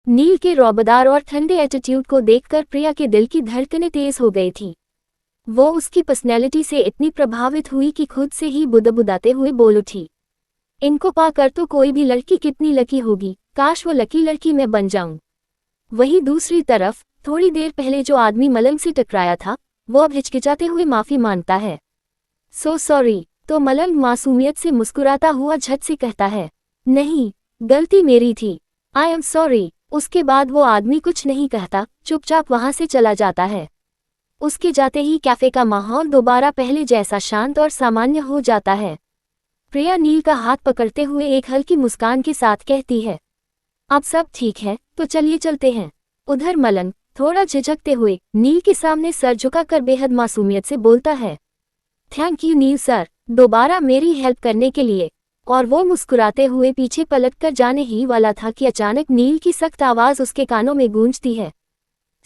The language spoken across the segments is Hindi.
नील के रौबदार और ठंडे एटीट्यूड को देखकर प्रिया के दिल की धड़कनें तेज हो गई थी। वो उसकी पर्सनैलिटी से इतनी प्रभावित हुई कि खुद से ही बुदबुदाते हुए बोल उठी, इनको पाकर तो कोई भी लड़की कितनी लकी होगी, काश वो लकी लड़की मैं बन जाऊं। वहीं दूसरी तरफ थोड़ी देर पहले जो आदमी मलंग से टकराया था, वो अब हिचकिचाते हुए माफी मांगता है। So sorry. तो मलंग मासूमियत से मुस्कुराता हुआ झट से कहता है, नहीं, गलती मेरी थी, आई एम सॉरी। उसके बाद वो आदमी कुछ नहीं कहता, चुपचाप वहां से चला जाता है। उसके जाते ही कैफे का माहौल दोबारा पहले जैसा शांत और सामान्य हो जाता है। प्रिया नील का हाथ पकड़ते हुए एक हल्की मुस्कान के साथ कहती है, अब सब ठीक है, तो चलिए चलते हैं। उधर मलंग थोड़ा झिझकते हुए नील के सामने सर झुकाकर बेहद मासूमियत से बोलता है, थैंक यू नील सर, दोबारा मेरी हेल्प करने के लिए। और वो मुस्कुराते हुए पीछे पलटकर जाने ही वाला था कि अचानक नील की सख्त आवाज उसके कानों में गूंजती है,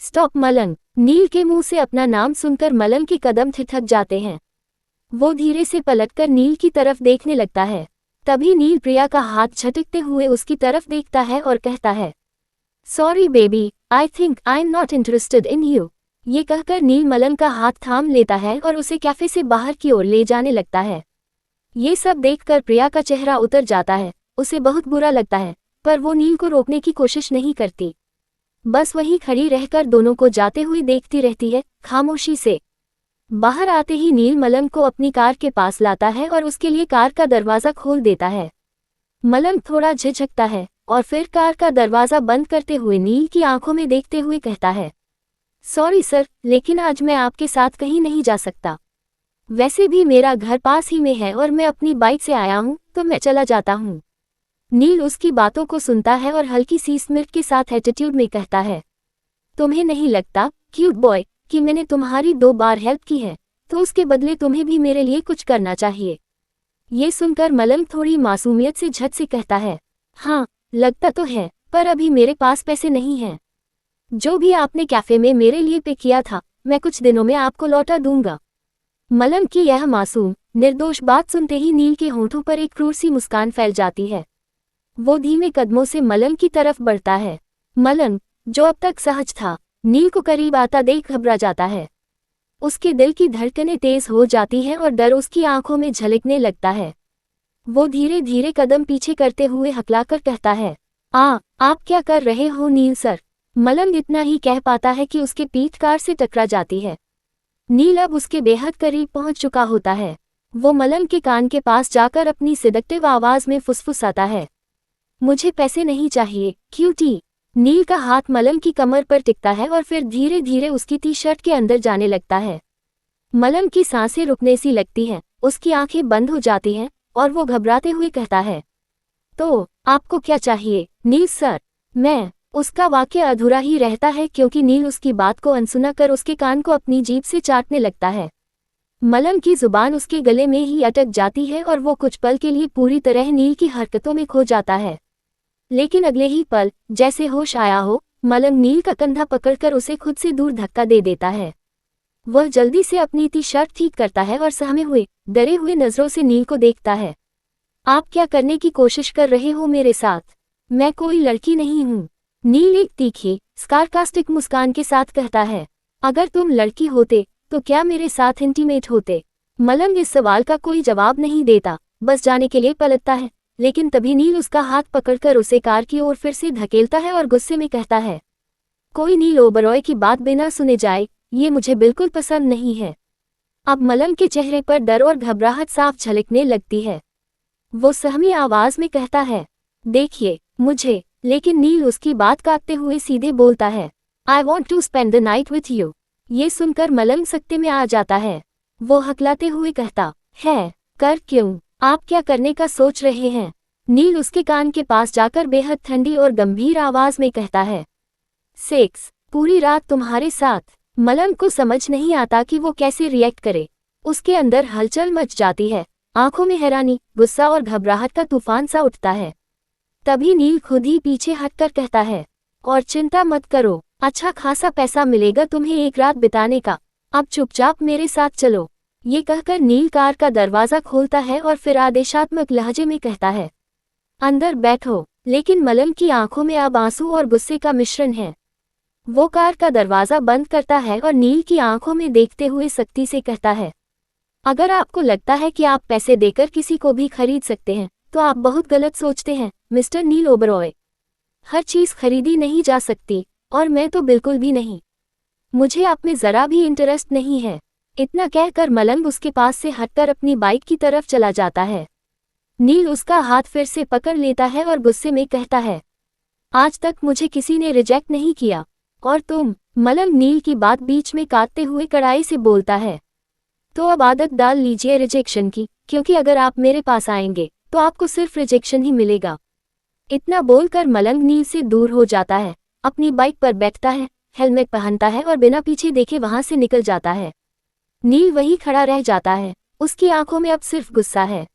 स्टॉप मलंग। नील के मुंह से अपना नाम सुनकर मलंग के कदम ठिठक जाते हैं। वो धीरे से पलटकर नील की तरफ देखने लगता है। तभी नील प्रिया का हाथ झटकते हुए उसकी तरफ देखता है और कहता है, sorry baby, I think I am not interested in you. ये कहकर नील मलंग का हाथ थाम लेता है और उसे कैफे से बाहर की ओर ले जाने लगता है। ये सब देखकर प्रिया का चेहरा उतर जाता है। उसे बहुत बुरा लगता है, पर वो नील को रोकने की कोशिश नहीं करती। बस वहीं खड़ी रहकर दोनों को जाते हुए देखती रहती है, खामोशी से। बाहर आते ही नील मलंग को अपनी कार के पास लाता है और उसके लिए कार का दरवाज़ा खोल देता है। मलंग थोड़ा झिझकता है और फिर कार का दरवाज़ा बंद करते हुए नील की आंखों में देखते हुए कहता है, सॉरी सर, लेकिन आज मैं आपके साथ कहीं नहीं जा सकता। वैसे भी मेरा घर पास ही में है और मैं अपनी बाइक से आया हूँ, तो मैं चला जाता हूँ। नील उसकी बातों को सुनता है और हल्की सी स्मित के साथ एटीट्यूड में कहता है, तुम्हें नहीं लगता क्यूट बॉय कि मैंने तुम्हारी 2 बार हेल्प की है, तो उसके बदले तुम्हें भी मेरे लिए कुछ करना चाहिए। ये सुनकर मलंग थोड़ी मासूमियत से झट से कहता है, हाँ, लगता तो है, पर अभी मेरे पास पैसे नहीं हैं। जो भी आपने कैफे में मेरे लिए पे किया था, मैं कुछ दिनों में आपको लौटा दूंगा। मलंग की यह मासूम निर्दोष बात सुनते ही नील के होंठों पर एक क्रूर सी मुस्कान फैल जाती है। वो धीमे कदमों से मलंग की तरफ बढ़ता है। मलंग, जो अब तक सहज था, नील को करीब आता देख घबरा जाता है। उसके दिल की धड़कनें तेज हो जाती हैं और डर उसकी आंखों में झलकने लगता है। वो धीरे धीरे कदम पीछे करते हुए हकलाकर कहता है, आप क्या कर रहे हो नील सर। मलंग इतना ही कह पाता है कि उसके पीठ कार से टकरा जाती है। नील अब उसके बेहद करीब पहुंच चुका होता है। वो मलंग के कान के पास जाकर अपनी सिडक्टिव आवाज में फुसफुसाता है, मुझे पैसे नहीं चाहिए क्यूटी। नील का हाथ मलंग की कमर पर टिकता है और फिर धीरे धीरे उसकी टी शर्ट के अंदर जाने लगता है। मलंग की सांसें रुकने सी लगती हैं, उसकी आंखें बंद हो जाती हैं और वो घबराते हुए कहता है, तो आपको क्या चाहिए नील सर। मैं उसका वाक्य अधूरा ही रहता है क्योंकि नील उसकी बात को अनसुना कर उसके कान को अपनी जीभ से चाटने लगता है। मलंग की जुबान उसके गले में ही अटक जाती है और वो कुछ पल के लिए पूरी तरह नील की हरकतों में खो जाता है। लेकिन अगले ही पल जैसे होश आया हो, मलंग नील का कंधा पकड़कर उसे खुद से दूर धक्का दे देता है। वह जल्दी से अपनी टी शर्ट ठीक करता है और सहमे हुए डरे हुए नजरों से नील को देखता है। आप क्या करने की कोशिश कर रहे हो मेरे साथ। मैं कोई लड़की नहीं हूँ। नील एक तीखी सार्कास्टिक मुस्कान के साथ कहता है, अगर तुम लड़की होते तो क्या मेरे साथ इंटीमेट होते। मलंग इस सवाल का कोई जवाब नहीं देता, बस जाने के लिए पलटता है। लेकिन तभी नील उसका हाथ पकड़कर उसे कार की ओर फिर से धकेलता है और गुस्से में कहता है, कोई नील ओबरॉय की बात बिना सुने जाए, ये मुझे बिल्कुल पसंद नहीं है। अब मलंग के चेहरे पर डर और घबराहट साफ झलकने लगती है। वो सहमी आवाज में कहता है, देखिए मुझे। लेकिन नील उसकी बात काटते हुए सीधे बोलता है, I want to spend the night with you. ये सुनकर मलंग सकते में आ जाता है। वो हकलाते हुए कहता है, कर क्यों, आप क्या करने का सोच रहे हैं। नील उसके कान के पास जाकर बेहद ठंडी और गंभीर आवाज में कहता है, सेक्स, पूरी रात तुम्हारे साथ। मलंग को समझ नहीं आता कि वो कैसे रिएक्ट करे। उसके अंदर हलचल मच जाती है, आंखों में हैरानी, गुस्सा और घबराहट का तूफान सा उठता है। तभी नील खुद ही पीछे हटकर कहता है, और चिंता मत करो, अच्छा खासा पैसा मिलेगा तुम्हें एक रात बिताने का। अब चुपचाप मेरे साथ चलो। ये कहकर नील कार का दरवाजा खोलता है और फिर आदेशात्मक लहजे में कहता है, अंदर बैठो। लेकिन मलंग की आंखों में अब आंसू और गुस्से का मिश्रण है। वो कार का दरवाजा बंद करता है और नील की आंखों में देखते हुए सख्ती से कहता है, अगर आपको लगता है कि आप पैसे देकर किसी को भी खरीद सकते हैं तो आप बहुत गलत सोचते हैं मिस्टर नील ओबरॉय। हर चीज खरीदी नहीं जा सकती, और मैं तो बिल्कुल भी नहीं। मुझे आप में जरा भी इंटरेस्ट नहीं है। इतना कहकर मलंग उसके पास से हटकर अपनी बाइक की तरफ चला जाता है। नील उसका हाथ फिर से पकड़ लेता है और गुस्से में कहता है, आज तक मुझे किसी ने रिजेक्ट नहीं किया, और तुम। मलंग नील की बात बीच में काटते हुए कड़ाई से बोलता है, तो अब आदत डाल लीजिए रिजेक्शन की, क्योंकि अगर आप मेरे पास आएंगे तो आपको सिर्फ रिजेक्शन ही मिलेगा। इतना बोलकर मलंग नील से दूर हो जाता है, अपनी बाइक पर बैठता है, हेलमेट पहनता है और बिना पीछे देखे वहां से निकल जाता है। नील वहीं खड़ा रह जाता है, उसकी आंखों में अब सिर्फ गुस्सा है।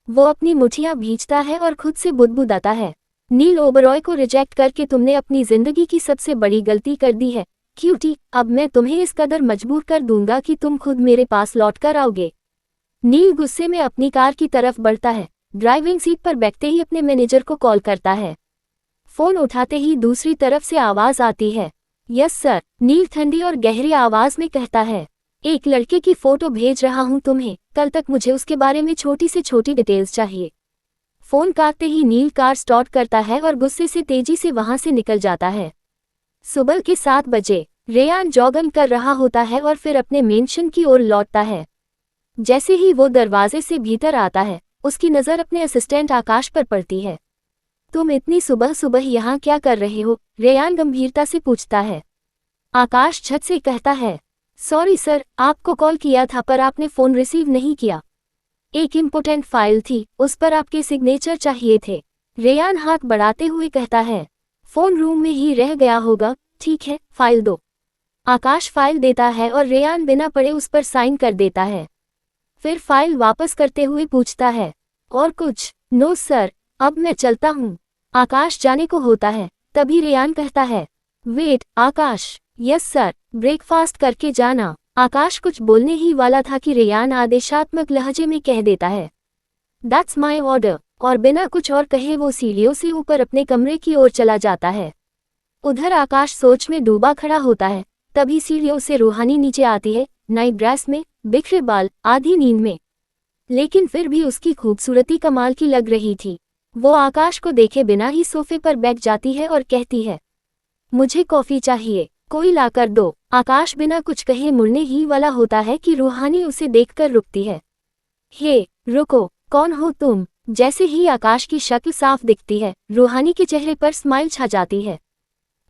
वो अपनी मुठियां भींचता है और खुद से बुदबुदाता है, नील ओबरॉय को रिजेक्ट करके तुमने अपनी जिंदगी की सबसे बड़ी गलती कर दी है क्यूटी। अब मैं तुम्हें इस कदर मजबूर कर दूंगा कि तुम खुद मेरे पास लौट कर आओगे। नील गुस्से में अपनी कार की तरफ बढ़ता है, ड्राइविंग सीट पर बैठते ही अपने मैनेजर को कॉल करता है। फोन उठाते ही दूसरी तरफ से आवाज आती है, यस सर। नील ठंडी और गहरी आवाज में कहता है, एक लड़के की फोटो भेज रहा हूं तुम्हें, कल तक मुझे उसके बारे में छोटी से छोटी डिटेल्स चाहिए। फोन काटते ही नील कार स्टार्ट करता है और गुस्से से तेजी से वहां से निकल जाता है। सुबह के 7 बजे रेयान जॉगिंग कर रहा होता है और फिर अपने मेंशन की ओर लौटता है। जैसे ही वो दरवाजे से भीतर आता है, उसकी नज़र अपने असिस्टेंट आकाश पर पड़ती है। तुम इतनी सुबह सुबह यहाँ क्या कर रहे हो? रेयान गंभीरता से पूछता है। आकाश झट से कहता है, सॉरी सर, आपको कॉल किया था पर आपने फ़ोन रिसीव नहीं किया। एक इम्पोर्टेंट फाइल थी, उस पर आपके सिग्नेचर चाहिए थे। रेयान हाथ बढ़ाते हुए कहता है, फ़ोन रूम में ही रह गया होगा, ठीक है, फाइल दो। आकाश फाइल देता है और रेयान बिना पढ़े उस पर साइन कर देता है। फिर फाइल वापस करते हुए पूछता है, और कुछ? नो सर, अब मैं चलता हूँ। आकाश जाने को होता है, तभी रेयान कहता है, वेट आकाश। यस सर, ब्रेकफास्ट करके जाना। आकाश कुछ बोलने ही वाला था कि रेयान आदेशात्मक लहजे में कह देता है, दैट्स माई ऑर्डर, और बिना कुछ और कहे वो सीढ़ियों से ऊपर अपने कमरे की ओर चला जाता है। उधर आकाश सोच में डूबा खड़ा होता है, तभी सीढ़ियों से रूहानी नीचे आती है, नाइट ड्रेस में, बिखरे बाल, आधी नींद में। लेकिन फिर भी उसकी खूबसूरती कमाल की लग रही थी। वो आकाश को देखे बिना ही सोफे पर बैठ जाती है और कहती है, मुझे कॉफी चाहिए, कोई लाकर दो। आकाश बिना कुछ कहे मुड़ने ही वाला होता है कि रूहानी उसे देखकर रुकती है। हे, रुको, कौन हो तुम? जैसे ही आकाश की शक्ल साफ दिखती है, रूहानी के चेहरे पर स्माइल छा जाती है।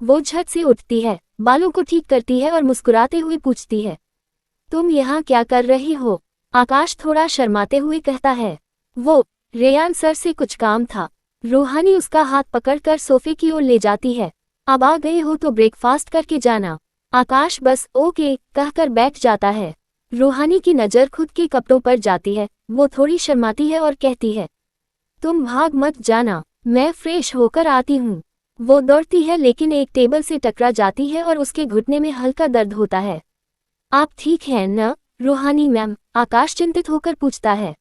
वो झट से उठती है, बालों को ठीक करती है और मुस्कुराते हुए पूछती है, तुम यहाँ क्या कर रही हो? आकाश थोड़ा शर्माते हुए कहता है, वो रेयान सर से कुछ काम था। रूहानी उसका हाथ पकड़कर सोफे की ओर ले जाती है, अब आ गए हो तो ब्रेकफास्ट करके जाना। आकाश बस ओके कहकर बैठ जाता है। रूहानी की नज़र खुद के कपड़ों पर जाती है, वो थोड़ी शर्माती है और कहती है, तुम भाग मत जाना, मैं फ्रेश होकर आती हूँ। वो दौड़ती है लेकिन एक टेबल से टकरा जाती है और उसके घुटने में हल्का दर्द होता है। आप ठीक हैं न, रूहानी मैम? आकाश चिंतित होकर पूछता है।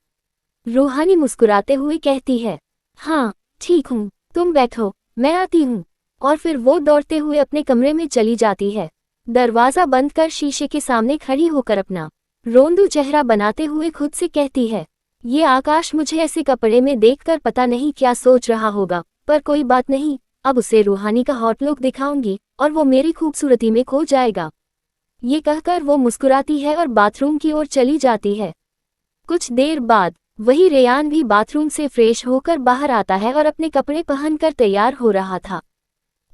रूहानी मुस्कुराते हुए कहती है, हाँ ठीक हूँ, तुम बैठो, मैं आती हूँ। और फिर वो दौड़ते हुए अपने कमरे में चली जाती है। दरवाज़ा बंद कर शीशे के सामने खड़ी होकर अपना रोंदू चेहरा बनाते हुए खुद से कहती है, ये आकाश मुझे ऐसे कपड़े में देखकर पता नहीं क्या सोच रहा होगा, पर कोई बात नहीं, अब उसे रूहानी का हॉट लुक दिखाऊंगी और वो मेरी खूबसूरती में खो जाएगा। ये कहकर वो मुस्कुराती है और बाथरूम की ओर चली जाती है। कुछ देर बाद वही रेयान भी बाथरूम से फ्रेश होकर बाहर आता है और अपने कपड़े पहनकर तैयार हो रहा था।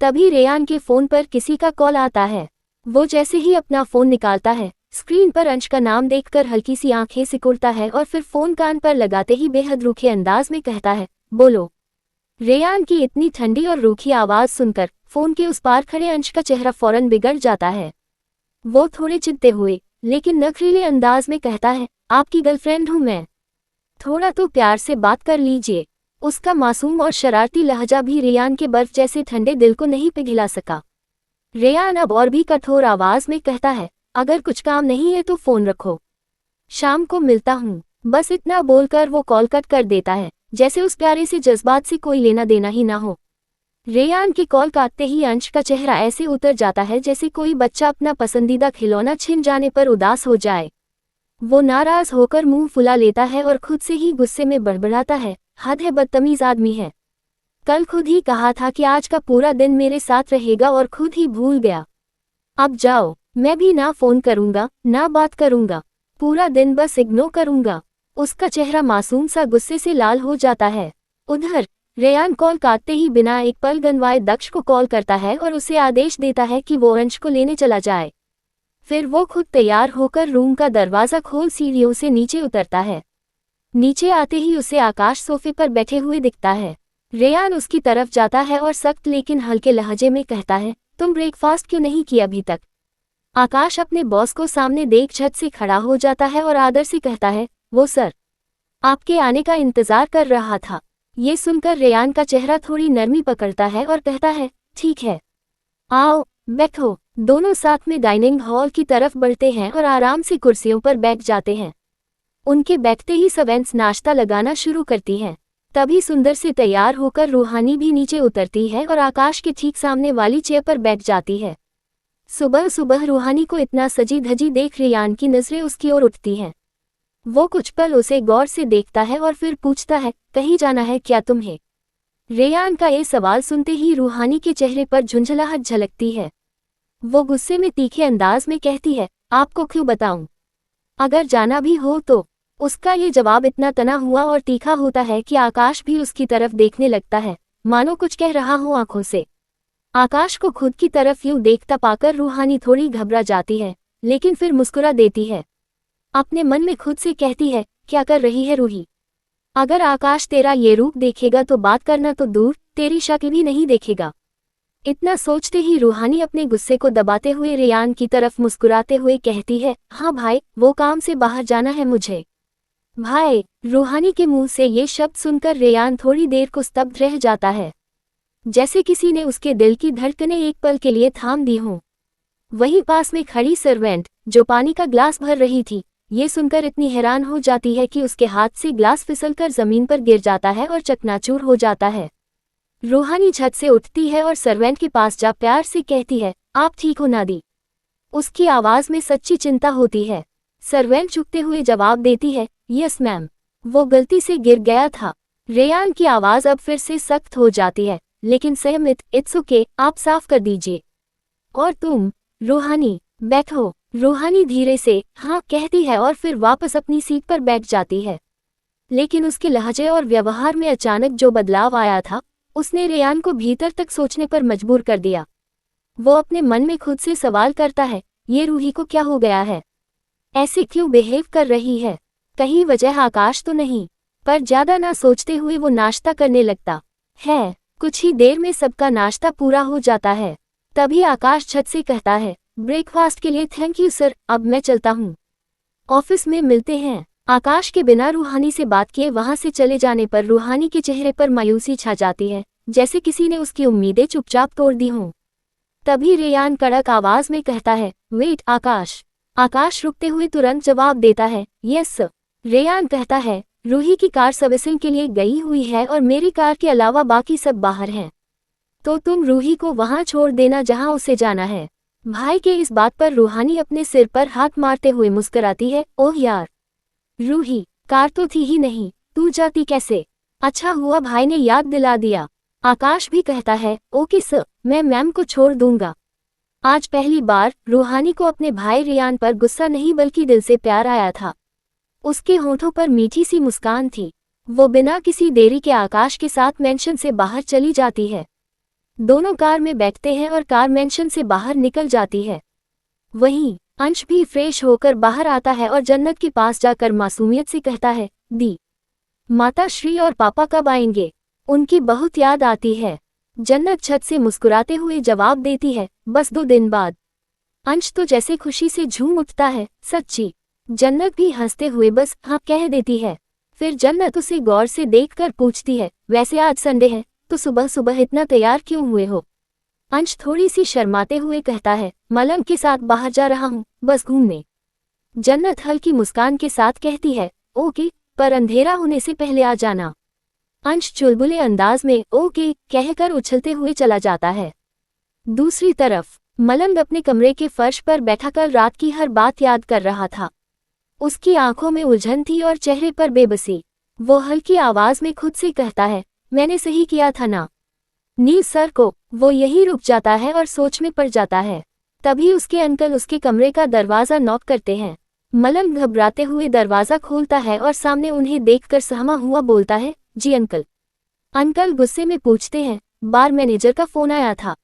तभी रेयान के फ़ोन पर किसी का कॉल आता है। वो जैसे ही अपना फ़ोन निकालता है, स्क्रीन पर अंश का नाम देखकर हल्की सी आंखें सिकुड़ता है और फिर फ़ोन कान पर लगाते ही बेहद रूखे अंदाज में कहता है, बोलो। रेयान की इतनी ठंडी और रूखी आवाज़ सुनकर फ़ोन के उस पार खड़े अंश का चेहरा फौरन बिगड़ जाता है। वो थोड़े चिंते हुए लेकिन नखरीले अंदाज में कहता है, आपकी गर्लफ्रेंड हूँ मैं, थोड़ा तो प्यार से बात कर लीजिए। उसका मासूम और शरारती लहजा भी रेयान के बर्फ जैसे ठंडे दिल को नहीं पिघला सका। रेयान अब और भी कठोर आवाज में कहता है, अगर कुछ काम नहीं है तो फोन रखो, शाम को मिलता हूँ। बस इतना बोलकर वो कॉल कट कर देता है। जैसे उस प्यारे से जज्बात से कोई लेना देना ही ना हो। रेयान की कॉल काटते ही अंश का चेहरा ऐसे उतर जाता है जैसे कोई बच्चा अपना पसंदीदा खिलौना छिन जाने पर उदास हो जाए। वो नाराज होकर मुंह फुला लेता है और खुद से ही गुस्से में बड़बड़ाता है, हद है, बदतमीज आदमी है। कल खुद ही कहा था कि आज का पूरा दिन मेरे साथ रहेगा और खुद ही भूल गया। अब जाओ, मैं भी ना फोन करूंगा ना बात करूंगा, पूरा दिन बस इग्नोर करूंगा। उसका चेहरा मासूम सा गुस्से से लाल हो जाता है। उधर रेयान कॉल काटते ही बिना एक पल गंवाए दक्ष को कॉल करता है और उसे आदेश देता है कि वो अंश को लेने चला जाए। फिर वो खुद तैयार होकर रूम का दरवाज़ा खोल सीढ़ियों से नीचे उतरता है। नीचे आते ही उसे आकाश सोफे पर बैठे हुए दिखता है। रेयान उसकी तरफ जाता है और सख्त लेकिन हल्के लहजे में कहता है, तुम ब्रेकफास्ट क्यों नहीं किया अभी तक? आकाश अपने बॉस को सामने देख झट से खड़ा हो जाता है और आदर से कहता है, वो सर, आपके आने का इंतजार कर रहा था। ये सुनकर रेयान का चेहरा थोड़ी नरमी पकड़ता है और कहता है, ठीक है, आओ बैठो। दोनों साथ में डाइनिंग हॉल की तरफ बढ़ते हैं और आराम से कुर्सियों पर बैठ जाते हैं। उनके बैठते ही सवेंस नाश्ता लगाना शुरू करती हैं। तभी सुंदर से तैयार होकर रूहानी भी नीचे उतरती है और आकाश के ठीक सामने वाली चेयर पर बैठ जाती है। सुबह सुबह रूहानी को इतना सजी धजी देख रेयान की नजरें उसकी ओर उठती हैं। वो कुछ पल उसे गौर से देखता है और फिर पूछता है, कहीं जाना है क्या तुम्हें? रेयान का ये सवाल सुनते ही रूहानी के चेहरे पर झुंझलाहट झलकती है। वो गुस्से में तीखे अंदाज में कहती है, आपको क्यों बताऊं? अगर जाना भी हो तो। उसका ये जवाब इतना तना हुआ और तीखा होता है कि आकाश भी उसकी तरफ देखने लगता है, मानो कुछ कह रहा हो आंखों से। आकाश को खुद की तरफ यूं देखता पाकर रूहानी थोड़ी घबरा जाती है, लेकिन फिर मुस्कुरा देती है। अपने मन में खुद से कहती है, क्या कर रही है रूही? अगर आकाश तेरा ये रूप देखेगा तो बात करना तो दूर, तेरी शक्ल भी नहीं देखेगा। इतना सोचते ही रूहानी अपने गुस्से को दबाते हुए रेयान की तरफ मुस्कुराते हुए कहती है, हाँ भाई, वो काम से बाहर जाना है मुझे। भाई। रूहानी के मुंह से ये शब्द सुनकर रेयान थोड़ी देर को स्तब्ध रह जाता है, जैसे किसी ने उसके दिल की धड़कनें एक पल के लिए थाम दी हों। वहीं पास में खड़ी सर्वेंट, जो पानी का ग्लास भर रही थी, ये सुनकर इतनी हैरान हो जाती है कि उसके हाथ से ग्लास फिसलकर जमीन पर गिर जाता है और चकनाचूर हो जाता है। रूहानी झट से उठती है और सर्वेंट के पास जा प्यार से कहती है, आप ठीक हो नादी? उसकी आवाज में सच्ची चिंता होती है। सर्वेंट झुकते हुए जवाब देती है, यस मैम, वो गलती से गिर गया था। रेयान की आवाज अब फिर से सख्त हो जाती है, लेकिन सहमत, इट्स ओके, आप साफ कर दीजिए। और तुम, रूहानी, बैठो। रूहानी धीरे से हाँ कहती है और फिर वापस अपनी सीट पर बैठ जाती है। लेकिन उसके लहजे और व्यवहार में अचानक जो बदलाव आया था, उसने रेयान को भीतर तक सोचने पर मजबूर कर दिया। वो अपने मन में खुद से सवाल करता है, ये रूही को क्या हो गया है? ऐसे क्यों बिहेव कर रही है? कहीं वजह आकाश तो नहीं? पर ज्यादा ना सोचते हुए वो नाश्ता करने लगता है। कुछ ही देर में सबका नाश्ता पूरा हो जाता है। तभी आकाश छत से कहता है, ब्रेकफास्ट के लिए थैंक यू सर, अब मैं चलता हूँ। ऑफिस में मिलते हैं। आकाश के बिना रूहानी से बात किए वहां से चले जाने पर रूहानी के चेहरे पर मायूसी छा जाती है, जैसे किसी ने उसकी उम्मीदें चुपचाप तोड़ दी हों। तभी रेयान कड़क आवाज में कहता है, वेट आकाश। आकाश रुकते हुए तुरंत जवाब देता है, यस सर। रेयान कहता है, रूही की कार सर्विसिंग के लिए गई हुई है और मेरी कार के अलावा बाकी सब बाहर हैं। तो तुम रूही को वहां छोड़ देना जहां उसे जाना है। भाई के इस बात पर रूहानी अपने सिर पर हाथ मारते हुए मुस्कुराती है, ओह यार रूही, कार तो थी ही नहीं, तू जाती कैसे? अच्छा हुआ भाई ने याद दिला दिया। आकाश भी कहता है, ओके सर, मैं मैम को छोड़ दूंगा। आज पहली बार रूहानी को अपने भाई रेयान पर गुस्सा नहीं बल्कि दिल से प्यार आया था। उसके होठों पर मीठी सी मुस्कान थी। वो बिना किसी देरी के आकाश के साथ मेंशन से बाहर चली जाती है। दोनों कार में बैठते हैं और कार मेंशन से बाहर निकल जाती है। वहीं अंश भी फ्रेश होकर बाहर आता है और जन्नत के पास जाकर मासूमियत से कहता है, दी, माता श्री और पापा कब आएंगे? उनकी बहुत याद आती है। जन्नत छत से मुस्कुराते हुए जवाब देती है, बस 2 दिन बाद। अंश तो जैसे खुशी से झूम उठता है, सच्ची? जन्नत भी हंसते हुए बस हाँ कह देती है। फिर जन्नत उसे गौर से देखकर पूछती है, वैसे आज संडे है तो सुबह सुबह इतना तैयार क्यों हुए हो? अंश थोड़ी सी शर्माते हुए कहता है, मलंग के साथ बाहर जा रहा हूँ, बस घूमने। जन्नत हल्की मुस्कान के साथ कहती है, ओके, पर अंधेरा होने से पहले आ जाना। अंश चुलबुले अंदाज में ओके कहकर उछलते हुए चला जाता है। दूसरी तरफ मलंग अपने कमरे के फर्श पर बैठा कल रात की हर बात याद कर रहा था। उसकी आंखों में उलझन थी और चेहरे पर बेबसी। वो हल्की आवाज में खुद से कहता है, मैंने सही किया था ना। नील सर को। वो यही रुक जाता है और सोच में पड़ जाता है। तभी उसके अंकल उसके कमरे का दरवाजा नॉक करते हैं। मलंग घबराते हुए दरवाजा खोलता है और सामने उन्हें देखकर सहमा हुआ बोलता है, जी अंकल। अंकल गुस्से में पूछते हैं, बार मैनेजर का फोन आया था।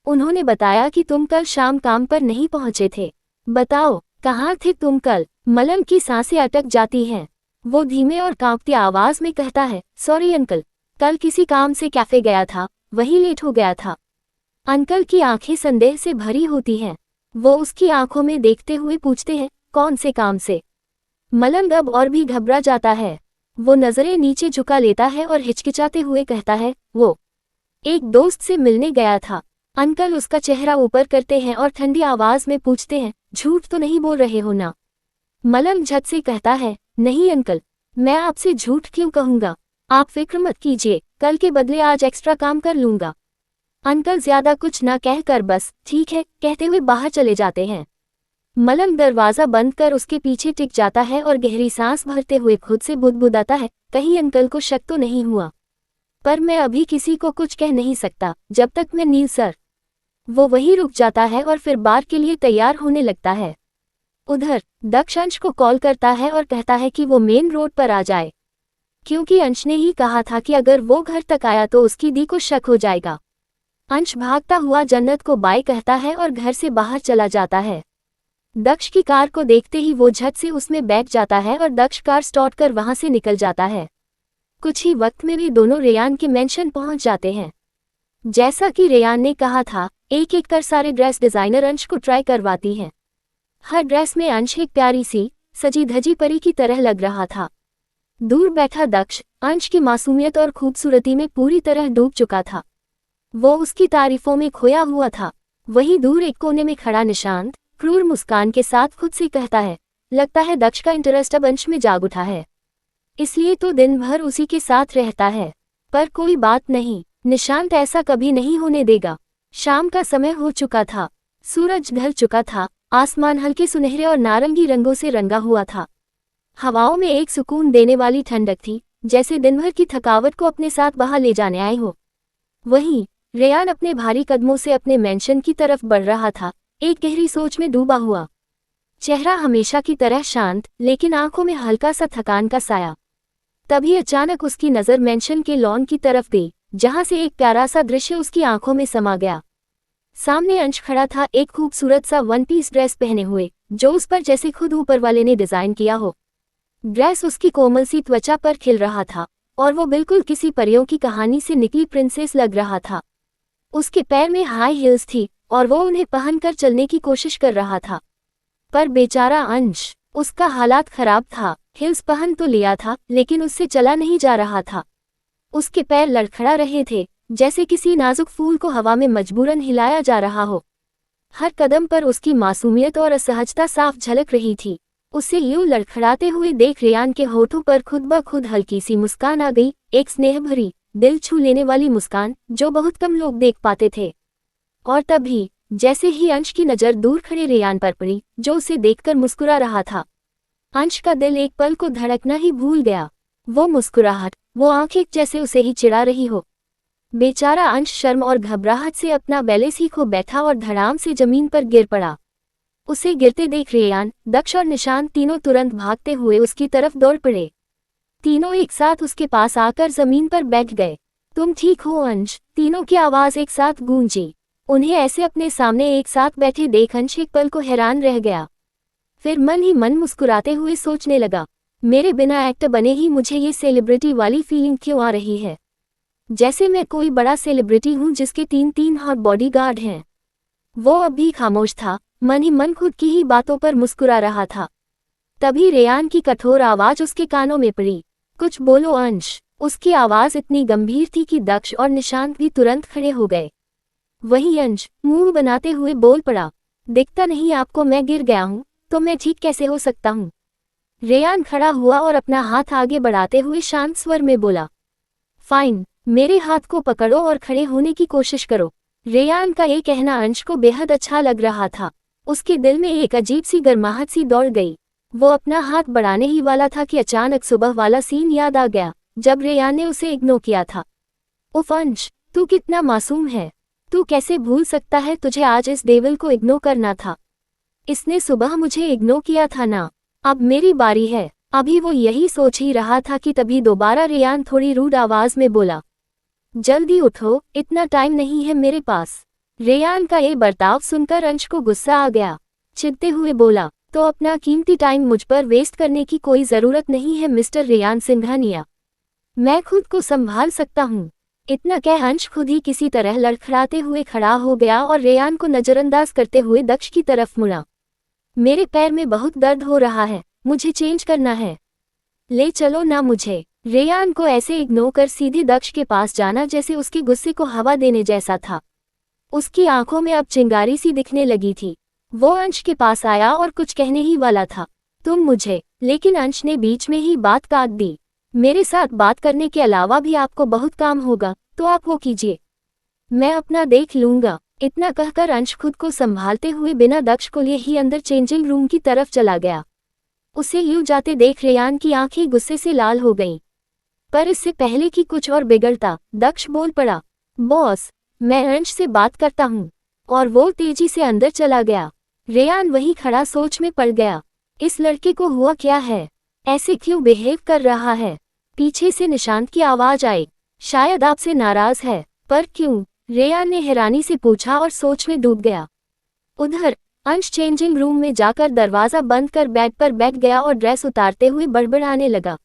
उन्होंने बताया कि तुम कल शाम काम पर नहीं पहुंचे थे। बताओ कहाँ थे तुम कल। मलंग की सांसें अटक जाती हैं। वो धीमे और कांपती आवाज में कहता है, सॉरी अंकल, कल किसी काम से कैफे गया था, वही लेट हो गया था। अंकल की आंखें संदेह से भरी होती हैं। वो उसकी आंखों में देखते हुए पूछते हैं, कौन से काम से। मलंग अब और भी घबरा जाता है। वो नजरें नीचे झुका लेता है और हिचकिचाते हुए कहता है, वो एक दोस्त से मिलने गया था। अंकल उसका चेहरा ऊपर करते हैं और ठंडी आवाज में पूछते हैं, झूठ तो नहीं बोल रहे हो ना। मलंग झट से कहता है, नहीं अंकल, मैं आपसे झूठ क्यों कहूंगा। आप फिक्र मत कीजिए, कल के बदले आज एक्स्ट्रा काम कर लूंगा। अंकल ज्यादा कुछ न कहकर बस ठीक है कहते हुए बाहर चले जाते हैं। मलंग दरवाजा बंद कर उसके पीछे टिक जाता है और गहरी सांस भरते हुए खुद से बुदबुदाता है, कहीं अंकल को शक तो नहीं हुआ। पर मैं अभी किसी को कुछ कह नहीं सकता जब तक मैं नील सर। वो वहीं रुक जाता है और फिर बार के लिए तैयार होने लगता है। उधर दक्ष अंश को कॉल करता है और कहता है कि वो मेन रोड पर आ जाए, क्योंकि अंश ने ही कहा था कि अगर वो घर तक आया तो उसकी दी को शक हो जाएगा। अंश भागता हुआ जन्नत को बाय कहता है और घर से बाहर चला जाता है। दक्ष की कार को देखते ही वो झट से उसमें बैठ जाता है और दक्ष कार स्टार्ट कर वहां से निकल जाता है। कुछ ही वक्त में वे दोनों रेयान के मेंशन पहुंच जाते हैं। जैसा कि रेयान ने कहा था, एक एक कर सारे ड्रेस डिजाइनर अंश को ट्राई करवाती हैं। हर ड्रेस में अंश एक प्यारी सी सजी धजी परी की तरह लग रहा था। दूर बैठा दक्ष अंश की मासूमियत और खूबसूरती में पूरी तरह डूब चुका था। वो उसकी तारीफों में खोया हुआ था। वहीं दूर एक कोने में खड़ा निशांत क्रूर मुस्कान के साथ खुद से कहता है, लगता है दक्ष का इंटरेस्ट अब अंश में जाग उठा है, इसलिए तो दिन भर उसी के साथ रहता है। पर कोई बात नहीं, निशांत ऐसा कभी नहीं होने देगा। शाम का समय हो चुका था, सूरज ढल चुका था, आसमान हल्के सुनहरे और नारंगी रंगों से रंगा हुआ था। हवाओं में एक सुकून देने वाली ठंडक थी, जैसे दिन भर की थकावट को अपने साथ बहा ले जाने आए हो। वहीं रेयान अपने भारी कदमों से अपने मेंशन की तरफ बढ़ रहा था, एक गहरी सोच में डूबा हुआ। चेहरा हमेशा की तरह शांत, लेकिन आंखों में हल्का सा थकान का साया। तभी अचानक उसकी नजर मेंशन के लॉन की तरफ गई, जहां से एक प्यारा सा दृश्य उसकी आंखों में समा गया। सामने अंश खड़ा था, एक खूबसूरत सा वन पीस ड्रेस पहने हुए, जो उस पर जैसे खुद ऊपर वाले ने डिजाइन किया हो। ड्रेस उसकी कोमल सी त्वचा पर खिल रहा था और वो बिल्कुल किसी परियों की कहानी से निकली प्रिंसेस लग रहा था। उसके पैर में हाई हील्स थी और वो उन्हें पहनकर चलने की कोशिश कर रहा था। पर बेचारा अंश, उसका हालात खराब था। हिल्स पहन तो लिया था, लेकिन उससे चला नहीं जा रहा था। उसके पैर लड़खड़ा रहे थे, जैसे किसी नाजुक फूल को हवा में मजबूरन हिलाया जा रहा हो। हर कदम पर उसकी मासूमियत और असहजता साफ झलक रही थी। उसे यूं लड़खड़ाते हुए देख रेयान के होठों पर खुद ब खुद हल्की सी मुस्कान आ गई, एक स्नेह भरी, दिल छू लेने वाली मुस्कान, जो बहुत कम लोग देख पाते थे। और तभी जैसे ही अंश की नज़र दूर खड़े रेयान पर पड़ी, जो उसे देखकर मुस्कुरा रहा था, अंश का दिल एक पल को धड़कना ही भूल गया। वो मुस्कुराहट, वो आंखें जैसे उसे ही चिढ़ा रही हो। बेचारा अंश शर्म और घबराहट से अपना बैलेंस ही खो बैठा और धड़ाम से जमीन पर गिर पड़ा। उसे गिरते देख रेयान, दक्ष और निशांत तीनों तुरंत भागते हुए उसकी तरफ दौड़ पड़े। तीनों एक साथ उसके पास आकर जमीन पर बैठ गए। तुम ठीक हो अंश? तीनों की आवाज एक साथ गूंजी। उन्हें ऐसे अपने सामने एक साथ बैठे देख अंश एक पल को हैरान रह गया। फिर मन ही मन मुस्कुराते हुए सोचने लगा, मेरे बिना एक्टर बने ही मुझे ये सेलिब्रिटी वाली फीलिंग क्यों आ रही है, जैसे मैं कोई बड़ा सेलिब्रिटी हूँ जिसके 3-3 हॉट बॉडीगार्ड हैं। वो अभी खामोश था, मन ही मन खुद की ही बातों पर मुस्कुरा रहा था। तभी रेयान की कठोर आवाज उसके कानों में पड़ी, कुछ बोलो अंश। उसकी आवाज इतनी गंभीर थी कि दक्ष और निशांत भी तुरंत खड़े हो गए। वहीं अंश मुंह बनाते हुए बोल पड़ा, दिखता नहीं आपको मैं गिर गया हूँ, तो मैं ठीक कैसे हो सकता हूँ? रेयान खड़ा हुआ और अपना हाथ आगे बढ़ाते हुए शांत स्वर में बोला, फाइन, मेरे हाथ को पकड़ो और खड़े होने की कोशिश करो। रेयान का ये कहना अंश को बेहद अच्छा लग रहा था। उसके दिल में एक अजीब सी गर्माहट सी दौड़ गई। वो अपना हाथ बढ़ाने ही वाला था कि अचानक सुबह वाला सीन याद आ गया, जब रेयान ने उसे इग्नोर किया था। उफ अंश, तू कितना मासूम है। तू कैसे भूल सकता है तुझे आज इस डेविल को इग्नोर करना था। इसने सुबह मुझे इग्नोर किया था ना, अब मेरी बारी है। अभी वो यही सोच ही रहा था कि तभी दोबारा रेयान थोड़ी रूड आवाज में बोला, जल्दी उठो, इतना टाइम नहीं है मेरे पास। रेयान का ये बर्ताव सुनकर अंश को गुस्सा आ गया। चिढ़ते हुए बोला, तो अपना कीमती टाइम मुझ पर वेस्ट करने की कोई जरूरत नहीं है मिस्टर रेयान सिंघानिया। मैं खुद को संभाल सकता हूँ। इतना कह अंश खुद ही किसी तरह लड़खड़ाते हुए खड़ा हो गया और रेयान को नजरअंदाज करते हुए दक्ष की तरफ मुड़ा। मेरे पैर में बहुत दर्द हो रहा है, मुझे चेंज करना है। ले चलो ना मुझे। रेयान को ऐसे इग्नोर कर सीधे दक्ष के पास जाना जैसे उसके गुस्से को हवा देने जैसा था। उसकी आंखों में अब चिंगारी सी दिखने लगी थी। वो अंश के पास आया और कुछ कहने ही वाला था, तुम मुझे, लेकिन अंश ने बीच में ही बात काट दी। मेरे साथ बात करने के अलावा भी आपको बहुत काम होगा, तो आप वो कीजिए, मैं अपना देख लूंगा। इतना कहकर अंश खुद को संभालते हुए बिना दक्ष को लिए ही अंदर चेंजिंग रूम की तरफ चला गया। उसे यूं जाते देख रेयान की आंखें गुस्से से लाल हो गईं। पर इससे पहले कि कुछ और बिगड़ता, दक्ष बोल पड़ा, बॉस, मैं अंश से बात करता हूँ। और वो तेजी से अंदर चला गया। रेयान वहीं खड़ा सोच में पड़ गया। इस लड़के को हुआ क्या है, ऐसे क्यों बिहेव कर रहा है। पीछे से निशांत की आवाज आई, शायद आपसे नाराज है, पर क्यों? रेयान ने हैरानी से पूछा और सोच में डूब गया। उधर अंश चेंजिंग रूम में जाकर दरवाजा बंद कर बेड पर बैठ गया और ड्रेस उतारते हुए बड़बड़ाने लगा,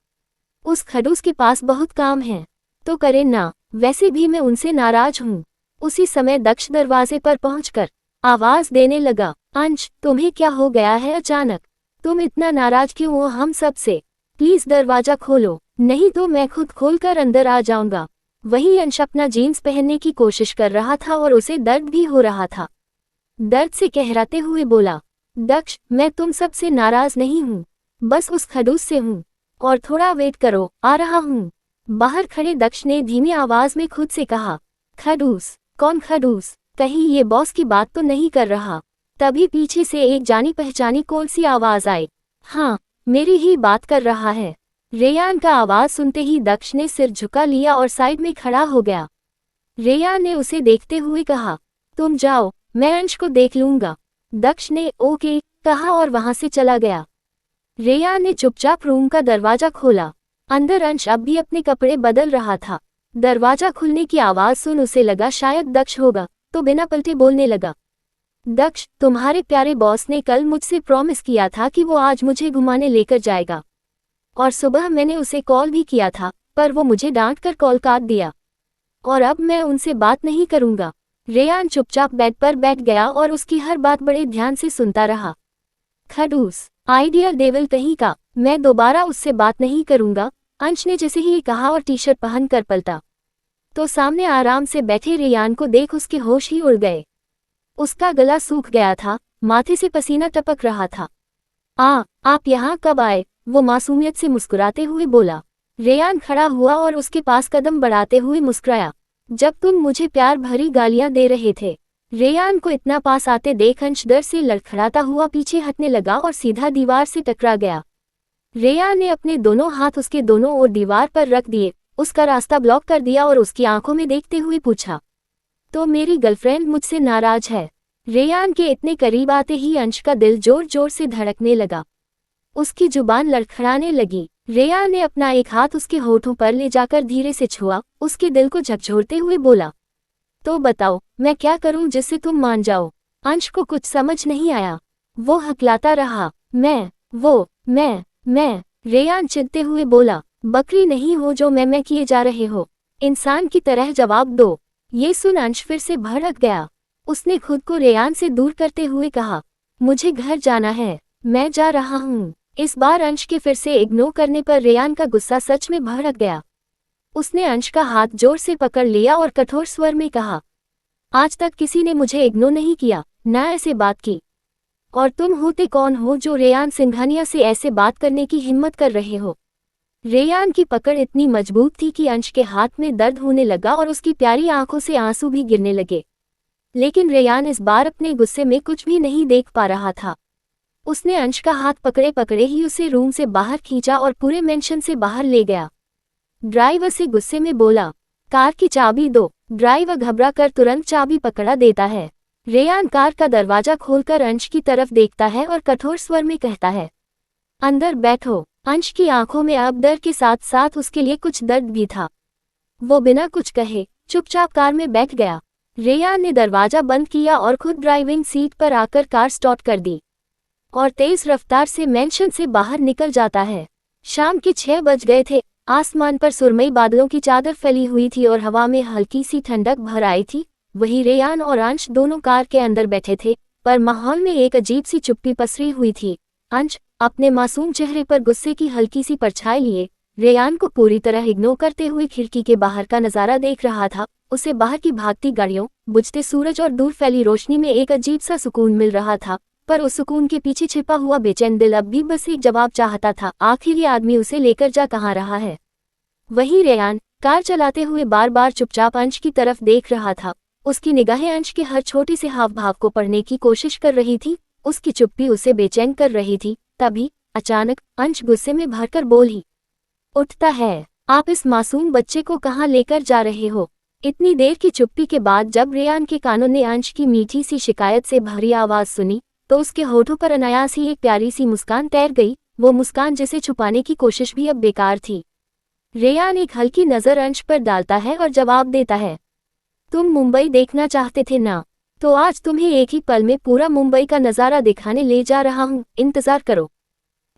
उस खड़ूस के पास बहुत काम है, तो करे ना, वैसे भी मैं उनसे नाराज हूँ। उसी समय दक्ष दरवाजे पर पहुंचकर आवाज देने लगा, अंश, तुम्हें क्या हो गया है अचानक? तुम इतना नाराज क्यों हो हम सब से? प्लीज दरवाजा खोलो, नहीं तो मैं खुद खोलकर अंदर आ जाऊंगा। वही अंश अपना जीन्स पहनने की कोशिश कर रहा था और उसे दर्द भी हो रहा था। दर्द से कहराते हुए बोला, दक्ष, मैं तुम सब से नाराज नहीं हूँ, बस उस खड़ूस से हूँ, और थोड़ा वेट करो, आ रहा हूँ। बाहर खड़े दक्ष ने धीमी आवाज में खुद से कहा, खड़ूस? कौन खड़ूस? कहीं ये बॉस की बात तो नहीं कर रहा? तभी पीछे से एक जानी पहचानी कौन सी आवाज आई, हाँ, मेरी ही बात कर रहा है। रेयान का आवाज सुनते ही दक्ष ने सिर झुका लिया और साइड में खड़ा हो गया। रेयान ने उसे देखते हुए कहा, तुम जाओ, मैं अंश को देख लूंगा। दक्ष ने ओके कहा और वहां से चला गया। रेयान ने चुपचाप रूम का दरवाजा खोला। अंदर अंश अब भी अपने कपड़े बदल रहा था। दरवाजा खुलने की आवाज सुन उसे लगा शायद दक्ष होगा, तो बिना पलटे बोलने लगा, दक्ष, तुम्हारे प्यारे बॉस ने कल मुझसे प्रॉमिस किया था कि वो आज मुझे घुमाने लेकर जाएगा, और सुबह मैंने उसे कॉल भी किया था, पर वो मुझे डांट कर कॉल काट दिया, और अब मैं उनसे बात नहीं करूंगा। रेयान चुपचाप बेड पर बैठ गया और उसकी हर बात बड़े ध्यान से सुनता रहा। खड़ूस, आइडियल डेविल कहीं का, मैं दोबारा उससे बात नहीं करूंगा। अंश ने जैसे ही कहा और टी शर्ट पहन कर पलटा, तो सामने आराम से बैठे रेयान को देख उसके होश ही उड़ गए। उसका गला सूख गया था, माथे से पसीना टपक रहा था। आप यहाँ कब आए? वो मासूमियत से मुस्कुराते हुए बोला। रेयान खड़ा हुआ और उसके पास कदम बढ़ाते हुए मुस्कुराया, जब तुम मुझे प्यार भरी गालियां दे रहे थे। रेयान को इतना पास आते देख अंश डर से लड़खड़ाता हुआ पीछे हटने लगा और सीधा दीवार से टकरा गया। रेयान ने अपने दोनों हाथ उसके दोनों ओर दीवार पर रख दिए, उसका रास्ता ब्लॉक कर दिया और उसकी आंखों में देखते हुए पूछा, तो मेरी गर्लफ्रेंड मुझसे नाराज है? रेयान के इतने करीब आते ही अंश का दिल जोर जोर से धड़कने लगा। उसकी जुबान लड़खड़ाने लगी। रेयान ने अपना एक हाथ उसके होठों पर ले जाकर धीरे से छुआ, उसके दिल को झकझोरते हुए बोला, तो बताओ, मैं क्या करूं जिससे तुम मान जाओ? अंश को कुछ समझ नहीं आया। वो हकलाता रहा, मैं। रेयान चिढ़ते हुए बोला, बकरी नहीं हो जो मैं किए जा रहे हो, इंसान की तरह जवाब दो। ये सुन अंश फिर से भड़क गया। उसने खुद को रेयान से दूर करते हुए कहा, मुझे घर जाना है, मैं जा रहा हूँ। इस बार अंश के फिर से इग्नोर करने पर रेयान का गुस्सा सच में भड़क गया। उसने अंश का हाथ जोर से पकड़ लिया और कठोर स्वर में कहा, आज तक किसी ने मुझे इग्नोर नहीं किया, ना ऐसे बात की। और तुम होते कौन हो जो रेयान सिंघानिया से ऐसे बात करने की हिम्मत कर रहे हो? रेयान की पकड़ इतनी मजबूत थी कि अंश के हाथ में दर्द होने लगा और उसकी प्यारी आंखों से आंसू भी गिरने लगे। लेकिन रेयान इस बार अपने गुस्से में कुछ भी नहीं देख पा रहा था। उसने अंश का हाथ पकड़े पकड़े ही उसे रूम से बाहर खींचा और पूरे मेंशन से बाहर ले गया। ड्राइवर से गुस्से में बोला, कार की चाबी दो। ड्राइवर घबरा कर तुरंत चाबी पकड़ा देता है। रेयान कार का दरवाजा खोलकर अंश की तरफ देखता है और कठोर स्वर में कहता है, अंदर बैठो। अंश की आंखों में अब डर के साथ साथ उसके लिए कुछ दर्द भी था। वो बिना कुछ कहे चुपचाप कार में बैठ गया। रेयान ने दरवाजा बंद किया और खुद ड्राइविंग सीट पर आकर कार स्टार्ट कर दी और तेज रफ्तार से मेंशन से बाहर निकल जाता है। शाम के 6 बज गए थे। आसमान पर सुरमई बादलों की चादर फैली हुई थी और हवा में हल्की सी ठंडक भर आई थी। वहीं रेयान और अंश दोनों कार के अंदर बैठे थे, पर माहौल में एक अजीब सी चुप्पी पसरी हुई थी। अंश अपने मासूम चेहरे पर गुस्से की हल्की सी परछाई लिए रेयान को पूरी तरह इग्नोर करते हुए खिड़की के बाहर का नजारा देख रहा था। उसे बाहर की भागती गाड़ियों, बुझते सूरज और दूर फैली रोशनी में एक अजीब सा सुकून मिल रहा था, पर उस सुकून के पीछे छिपा हुआ बेचैन दिल अब भी बस एक जवाब चाहता था। आखिर ये आदमी उसे लेकर जा कहाँ रहा है? वहीं रेयान कार चलाते हुए बार बार चुपचाप अंश की तरफ देख रहा था। उसकी निगाहें अंश के हर छोटे से हाव भाव को पढ़ने की कोशिश कर रही थी। उसकी चुप्पी उसे बेचैन कर रही थी। तभी अचानक अंश गुस्से में भरकर बोली, उठता है, आप इस मासूम बच्चे को कहाँ लेकर जा रहे हो? इतनी देर की चुप्पी के बाद जब रेयान के कानों ने अंश की मीठी सी शिकायत से भरी आवाज सुनी तो उसके होठों पर अनायास ही एक प्यारी सी मुस्कान तैर गई। वो मुस्कान जिसे छुपाने की कोशिश भी अब बेकार थी। रेयान एक हल्की नजर अंश पर डालता है और जवाब देता है, तुम मुंबई देखना चाहते थे ना? तो आज तुम्हें एक ही पल में पूरा मुंबई का नज़ारा दिखाने ले जा रहा हूँ, इंतजार करो।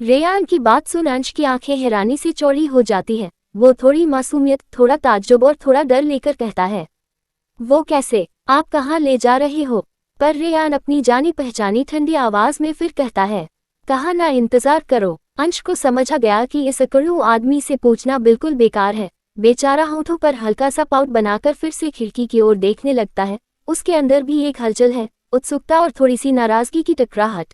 रेयान की बात सुन अंश की आंखें हैरानी से चौड़ी हो जाती है। वो थोड़ी मासूमियत, थोड़ा ताज्जुब और थोड़ा डर लेकर कहता है, वो कैसे? आप कहाँ ले जा रहे हो? पर रेयान अपनी जानी पहचानी ठंडी आवाज में फिर कहता है, कहा ना, इंतजार करो। अंश को समझा गया कि इस अकड़ू आदमी से पूछना बिल्कुल बेकार है। बेचारा होठों पर हल्का सा पाउट बनाकर फिर से खिड़की की ओर देखने लगता है। उसके अंदर भी एक हलचल है, उत्सुकता और थोड़ी सी नाराजगी की टकराहट।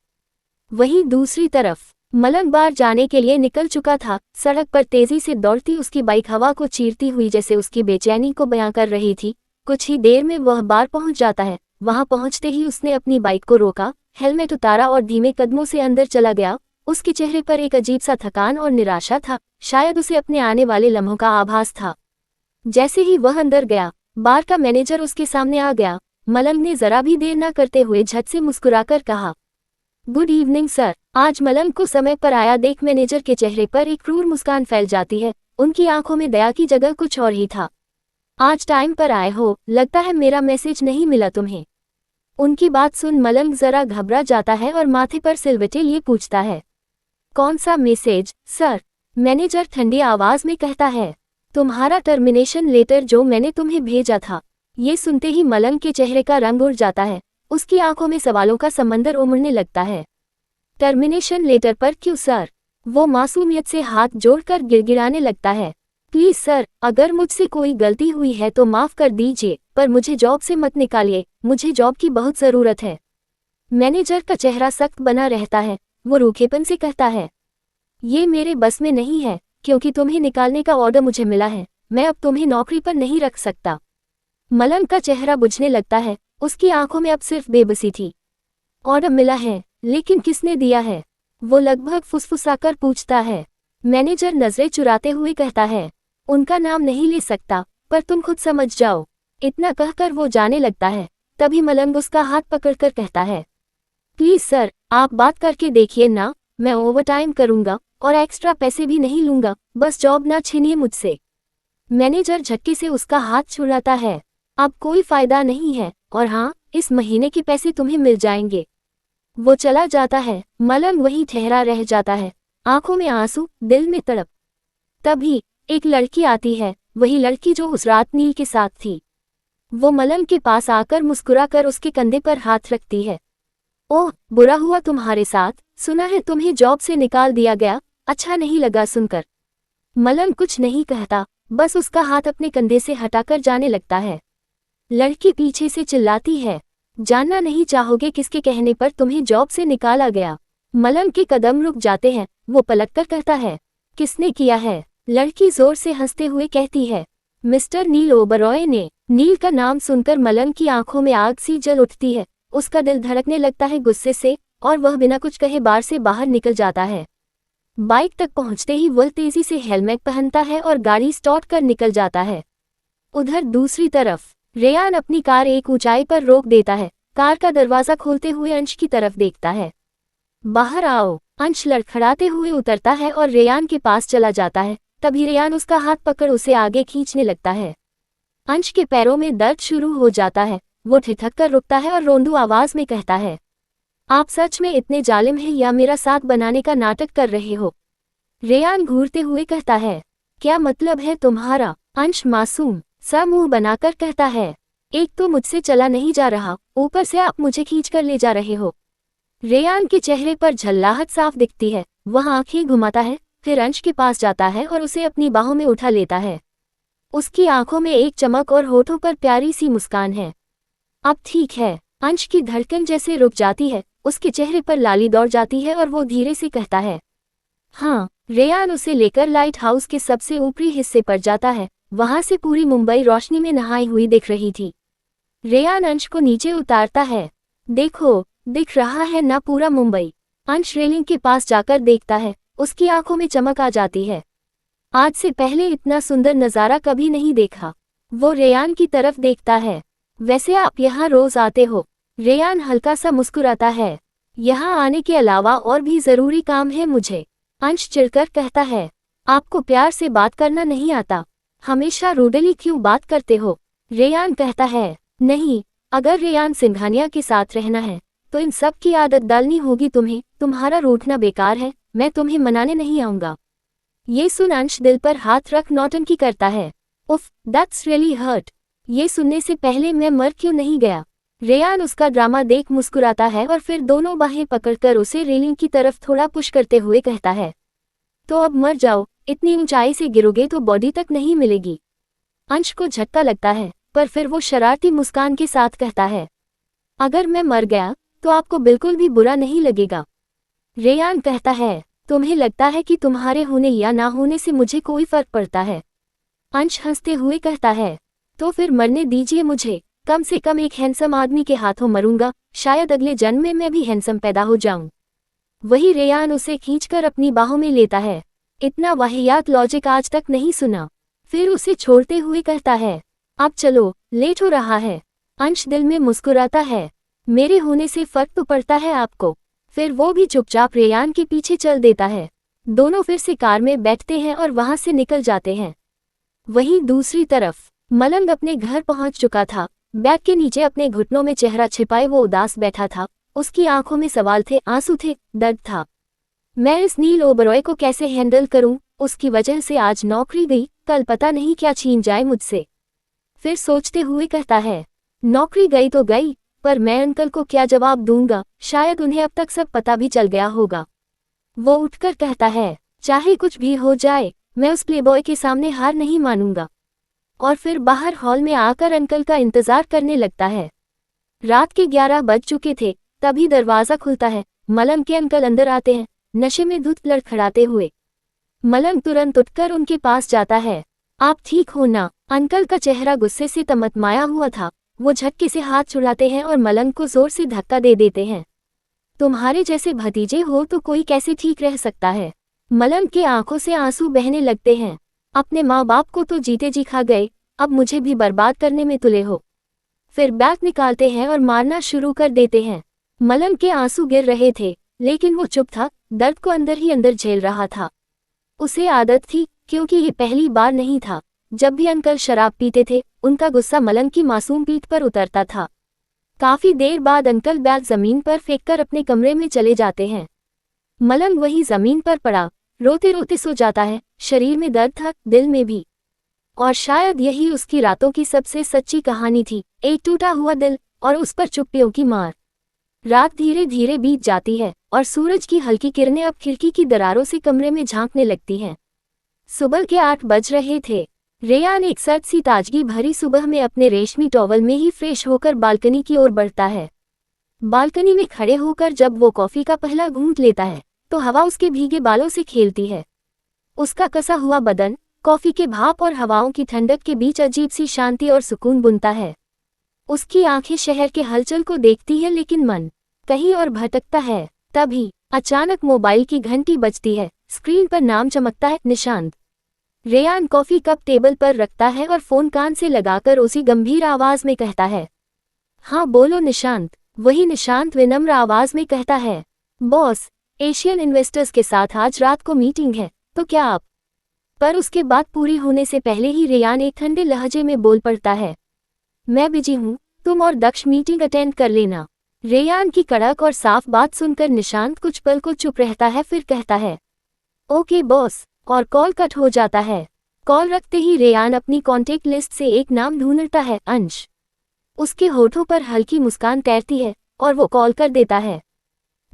वहीं दूसरी तरफ मलंग बार जाने के लिए निकल चुका था। सड़क पर तेजी से दौड़ती उसकी बाइक हवा को चीरती हुई जैसे उसकी बेचैनी को बयां कर रही थी। कुछ ही देर में वह बार पहुंच जाता है। वहां पहुंचते ही उसने अपनी बाइक को रोका, हेलमेट उतारा और धीमे कदमों से अंदर चला गया। उसके चेहरे पर एक अजीब सा थकान और निराशा था, शायद उसे अपने आने वाले लम्हों का आभास था। जैसे ही वह अंदर गया, बार का मैनेजर उसके सामने आ गया। मलंग ने जरा भी देर न करते हुए झट से मुस्कुराकर कहा, गुड इवनिंग सर। आज मलंग को समय पर आया देख मैनेजर के चेहरे पर एक क्रूर मुस्कान फैल जाती है। उनकी आंखों में दया की जगह कुछ और ही था। आज टाइम पर आए हो, लगता है मेरा मैसेज नहीं मिला तुम्हें। उनकी बात सुन मलंग जरा घबरा जाता है और माथे पर सिलवटे लिए पूछता है, कौन सा मैसेज सर? मैनेजर ठंडी आवाज में कहता है, तुम्हारा टर्मिनेशन लेटर जो मैंने तुम्हें भेजा था। ये सुनते ही मलंग के चेहरे का रंग उड़ जाता है। उसकी आंखों में सवालों का समंदर उमड़ने लगता है। टर्मिनेशन लेटर पर क्यों सर? वो मासूमियत से हाथ जोड़कर गिड़गिड़ाने लगता है, प्लीज सर, अगर मुझसे कोई गलती हुई है तो माफ कर दीजिए, पर मुझे जॉब से मत निकालिए, मुझे जॉब की बहुत जरूरत है। मैनेजर का चेहरा सख्त बना रहता है। वो रूखेपन से कहता है, ये मेरे बस में नहीं है, क्योंकि तुम्हें निकालने का ऑर्डर मुझे मिला है। मैं अब तुम्हें नौकरी पर नहीं रख सकता। मलंग का चेहरा बुझने लगता है। उसकी आंखों में अब सिर्फ बेबसी थी। ऑर्डर मिला है, लेकिन किसने दिया है? वो लगभग फुसफुसाकर पूछता है। मैनेजर नजरें चुराते हुए कहता है, उनका नाम नहीं ले सकता, पर तुम खुद समझ जाओ। इतना कहकर वो जाने लगता है। तभी मलंग उसका हाथ पकड़कर कहता है, प्लीज सर, आप बात करके देखिए ना, मैं ओवरटाइम करूंगा और एक्स्ट्रा पैसे भी नहीं लूंगा, बस जॉब ना छीनिए मुझसे। मैनेजर झटके से उसका हाथ छुड़ाता है, अब कोई फायदा नहीं है, और हाँ, इस महीने के पैसे तुम्हें मिल जाएंगे। वो चला जाता है। मलंग वहीं ठहरा रह जाता है, आंखों में आंसू, दिल में तड़प। तभी एक लड़की आती है, वही लड़की जो उस रात नील के साथ थी। वो मलंग के पास आकर मुस्कुराकर उसके कंधे पर हाथ रखती है। ओह, बुरा हुआ तुम्हारे साथ, सुना है तुम्हें जॉब से निकाल दिया गया, अच्छा नहीं लगा सुनकर। मलंग कुछ नहीं कहता, बस उसका हाथ अपने कंधे से हटाकर जाने लगता है। लड़की पीछे से चिल्लाती है, जानना नहीं चाहोगे किसके कहने पर तुम्हें जॉब से निकाला गया? मलंग के कदम रुक जाते हैं। वो पलटकर कहता है, किसने किया है? लड़की जोर से हंसते हुए कहती है, मिस्टर नील ओबरॉय ने। नील का नाम सुनकर मलंग की आंखों में आग सी जल उठती है। उसका दिल धड़कने लगता है गुस्से से, और वह बिना कुछ कहे बार से बाहर निकल जाता है। बाइक तक पहुंचते ही वह तेजी से हेलमेट पहनता है और गाड़ी स्टार्ट कर निकल जाता है। उधर दूसरी तरफ रेयान अपनी कार एक ऊंचाई पर रोक देता है। कार का दरवाजा खोलते हुए अंश की तरफ देखता है। बाहर आओ। अंश लड़खड़ाते हुए उतरता है और रेयान के पास चला जाता है। तभी रेयान उसका हाथ पकड़ उसे आगे खींचने लगता है। अंश के पैरों में दर्द शुरू हो जाता है। वो ठिठक कर रुकता है और रोंदू आवाज में कहता है, आप सच में इतने जालिम हैं या मेरा साथ बनाने का नाटक कर रहे हो? रेयान घूरते हुए कहता है, क्या मतलब है तुम्हारा? अंश मासूम सा मुंह बनाकर कहता है, एक तो मुझसे चला नहीं जा रहा, ऊपर से आप मुझे खींच कर ले जा रहे हो। रेयान के चेहरे पर झल्लाहट साफ दिखती है। वह आंखें घुमाता है, फिर अंश के पास जाता है और उसे अपनी बाहों में उठा लेता है। उसकी आंखों में एक चमक और होठों पर प्यारी सी मुस्कान है। अब ठीक है। अंश की धड़कन जैसे रुक जाती है, उसके चेहरे पर लाली दौड़ जाती है और वो धीरे से कहता है, हाँ। रेयान उसे लेकर लाइट हाउस के सबसे ऊपरी हिस्से पर जाता है। वहां से पूरी मुंबई रोशनी में नहाई हुई दिख रही थी। रेयान अंश को नीचे उतारता है। देखो, दिख रहा है ना पूरा मुंबई। अंश रेलिंग के पास जाकर देखता है। उसकी आंखों में चमक आ जाती है। आज से पहले इतना सुंदर नज़ारा कभी नहीं देखा। वो रेयान की तरफ देखता है। वैसे आप यहाँ रोज आते हो? रेयान हल्का सा मुस्कुराता है। यहाँ आने के अलावा और भी जरूरी काम है मुझे। अंश चिढ़कर कहता है, आपको प्यार से बात करना नहीं आता? हमेशा रूडली क्यों बात करते हो? रेयान कहता है, नहीं, अगर रेयान सिंघानिया के साथ रहना है तो इन सब की आदत डालनी होगी तुम्हें। तुम्हारा रूठना बेकार है, मैं तुम्हें मनाने नहीं आऊंगा। ये सुन अंश दिल पर हाथ रख नौटंकी करता है। उफ, दैट्स रियली हर्ट। ये सुनने से पहले मैं मर क्यों नहीं गया? रेयान उसका ड्रामा देख मुस्कुराता है और फिर दोनों बाहें पकड़कर उसे रेलिंग की तरफ थोड़ा पुश करते हुए कहता है, तो अब मर जाओ, इतनी ऊंचाई से गिरोगे तो बॉडी तक नहीं मिलेगी। अंश को झटका लगता है, पर फिर वो शरारती मुस्कान के साथ कहता है, अगर मैं मर गया तो आपको बिल्कुल भी बुरा नहीं लगेगा। रेयान कहता है, तुम्हें लगता है कि तुम्हारे होने या ना होने से मुझे कोई फर्क पड़ता है? अंश हंसते हुए कहता है, तो फिर मरने दीजिए मुझे। कम से कम एक हैंडसम आदमी के हाथों मरूंगा, शायद अगले जन्म में मैं भी हैंडसम पैदा हो जाऊं। वही रेयान उसे खींचकर अपनी बाहों में लेता है। इतना वाहियात लॉजिक आज तक नहीं सुना। फिर उसे छोड़ते हुए कहता है, अब चलो, लेट हो रहा है। अंश दिल में मुस्कुराता है, मेरे होने से फर्क तो पड़ता है आपको। फिर वो भी चुपचाप रेयान के पीछे चल देता है। दोनों फिर से कार में बैठते हैं और वहां से निकल जाते हैं। वहीं दूसरी तरफ मलंग अपने घर पहुंच चुका था। बैग के नीचे अपने घुटनों में चेहरा छिपाए वो उदास बैठा था। उसकी आंखों में सवाल थे, आंसू थे, दर्द था। मैं इस नील ओबरॉय को कैसे हैंडल करूं? उसकी वजह से आज नौकरी गई, कल पता नहीं क्या छीन जाए मुझसे। फिर सोचते हुए कहता है, नौकरी गई तो गई, पर मैं अंकल को क्या जवाब दूंगा? शायद उन्हें अब तक सब पता भी चल गया होगा। वो उठकर कहता है, चाहे कुछ भी हो जाए, मैं उस प्लेबॉय के सामने हार नहीं मानूंगा। और फिर बाहर हॉल में आकर अंकल का इंतजार करने लगता है। रात के 11 बज चुके थे। तभी दरवाजा खुलता है। मलंग के अंकल अंदर आते हैं, नशे में धुत लड़खड़ाते हुए। मलंग तुरंत उठकर उनके पास जाता है। आप ठीक हो ना? अंकल का चेहरा गुस्से से तमतमाया हुआ था। वो झटके से हाथ छुड़ाते हैं और मलंग को जोर से धक्का दे देते हैं। तुम्हारे जैसे भतीजे हो तो कोई कैसे ठीक रह सकता है? मलंग के आंखों से आंसू बहने लगते हैं। अपने माँ बाप को तो जीते जी खा गए, अब मुझे भी बर्बाद करने में तुले हो। फिर बैग निकालते हैं और मारना शुरू कर देते हैं। मलंग के आंसू गिर रहे थे, लेकिन वो चुप था, दर्द को अंदर ही अंदर झेल रहा था। उसे आदत थी, क्योंकि ये पहली बार नहीं था। जब भी अंकल शराब पीते थे, उनका गुस्सा मलंग की मासूम पीठ पर उतरता था। काफी देर बाद अंकल बैग जमीन पर फेंककर अपने कमरे में चले जाते हैं। मलंग वही जमीन पर पड़ा, रोते रोते सो जाता है। शरीर में दर्द था, दिल में भी। और शायद यही उसकी रातों की सबसे सच्ची कहानी थी, एक टूटा हुआ दिल और उस पर चुप्पियों की मार। रात धीरे धीरे बीत जाती है और सूरज की हल्की किरणें अब खिड़की की दरारों से कमरे में झांकने लगती हैं। सुबह के 8 बज रहे थे। रेयान एक सर्द सी ताजगी भरी सुबह में अपने रेशमी टॉवल में ही फ्रेश होकर बालकनी की ओर बढ़ता है। बालकनी में खड़े होकर जब वो कॉफी का पहला घूंट लेता है तो हवा उसके भीगे बालों से खेलती है। उसका कसा हुआ बदन, कॉफी के भाप और हवाओं की ठंडक के बीच अजीब सी शांति और सुकून बुनता है। उसकी आंखें शहर के हलचल को देखती है लेकिन मन कहीं और भटकता है। तभी अचानक मोबाइल की घंटी बजती है। स्क्रीन पर नाम चमकता है, Nishant. Rayan coffee cup table पर रखता है और फोन कान से लगाकर उसी गंभीर आवाज में कहता है, हाँ बोलो निशांत। वही निशांत विनम्र आवाज में कहता है, बॉस, एशियन इन्वेस्टर्स के साथ आज रात को मीटिंग है, तो क्या आप? पर उसके बात पूरी होने से पहले ही रेयान एक ठंडे लहजे में बोल पड़ता है, मैं बिजी हूँ, तुम और दक्ष मीटिंग अटेंड कर लेना। रेयान की कड़क और साफ बात सुनकर निशांत कुछ पल को चुप रहता है, फिर कहता है, ओके बॉस, और कॉल कट हो जाता है। कॉल रखते ही रेयान अपनी कॉन्टेक्ट लिस्ट से एक नाम ढूंढता है, अंश। उसके होठों पर हल्की मुस्कान तैरती है और वो कॉल कर देता है।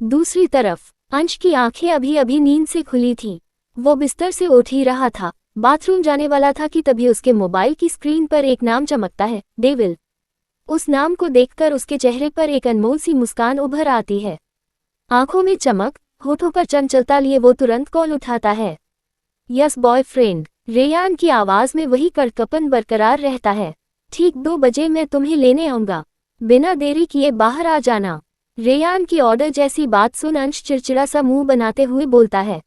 दूसरी तरफ अंश की आंखें अभी अभी नींद से खुली थीं। वो बिस्तर से उठ ही रहा था, बाथरूम जाने वाला था कि तभी उसके मोबाइल की स्क्रीन पर एक नाम चमकता है, डेविल। उस नाम को देखकर उसके चेहरे पर एक अनमोल सी मुस्कान उभर आती है। आंखों में चमक, होठों पर चंचलता लिए वो तुरंत कॉल उठाता है। Yes boyfriend. रेयान की आवाज में वही कड़कपन बरकरार रहता है। ठीक 2 बजे मैं तुम्हें लेने आऊंगा, बिना देरी किए बाहर आ जाना। रेयान की ऑर्डर जैसी बात सुन अंश चिड़चिड़ा सा मुंह बनाते हुए बोलता है,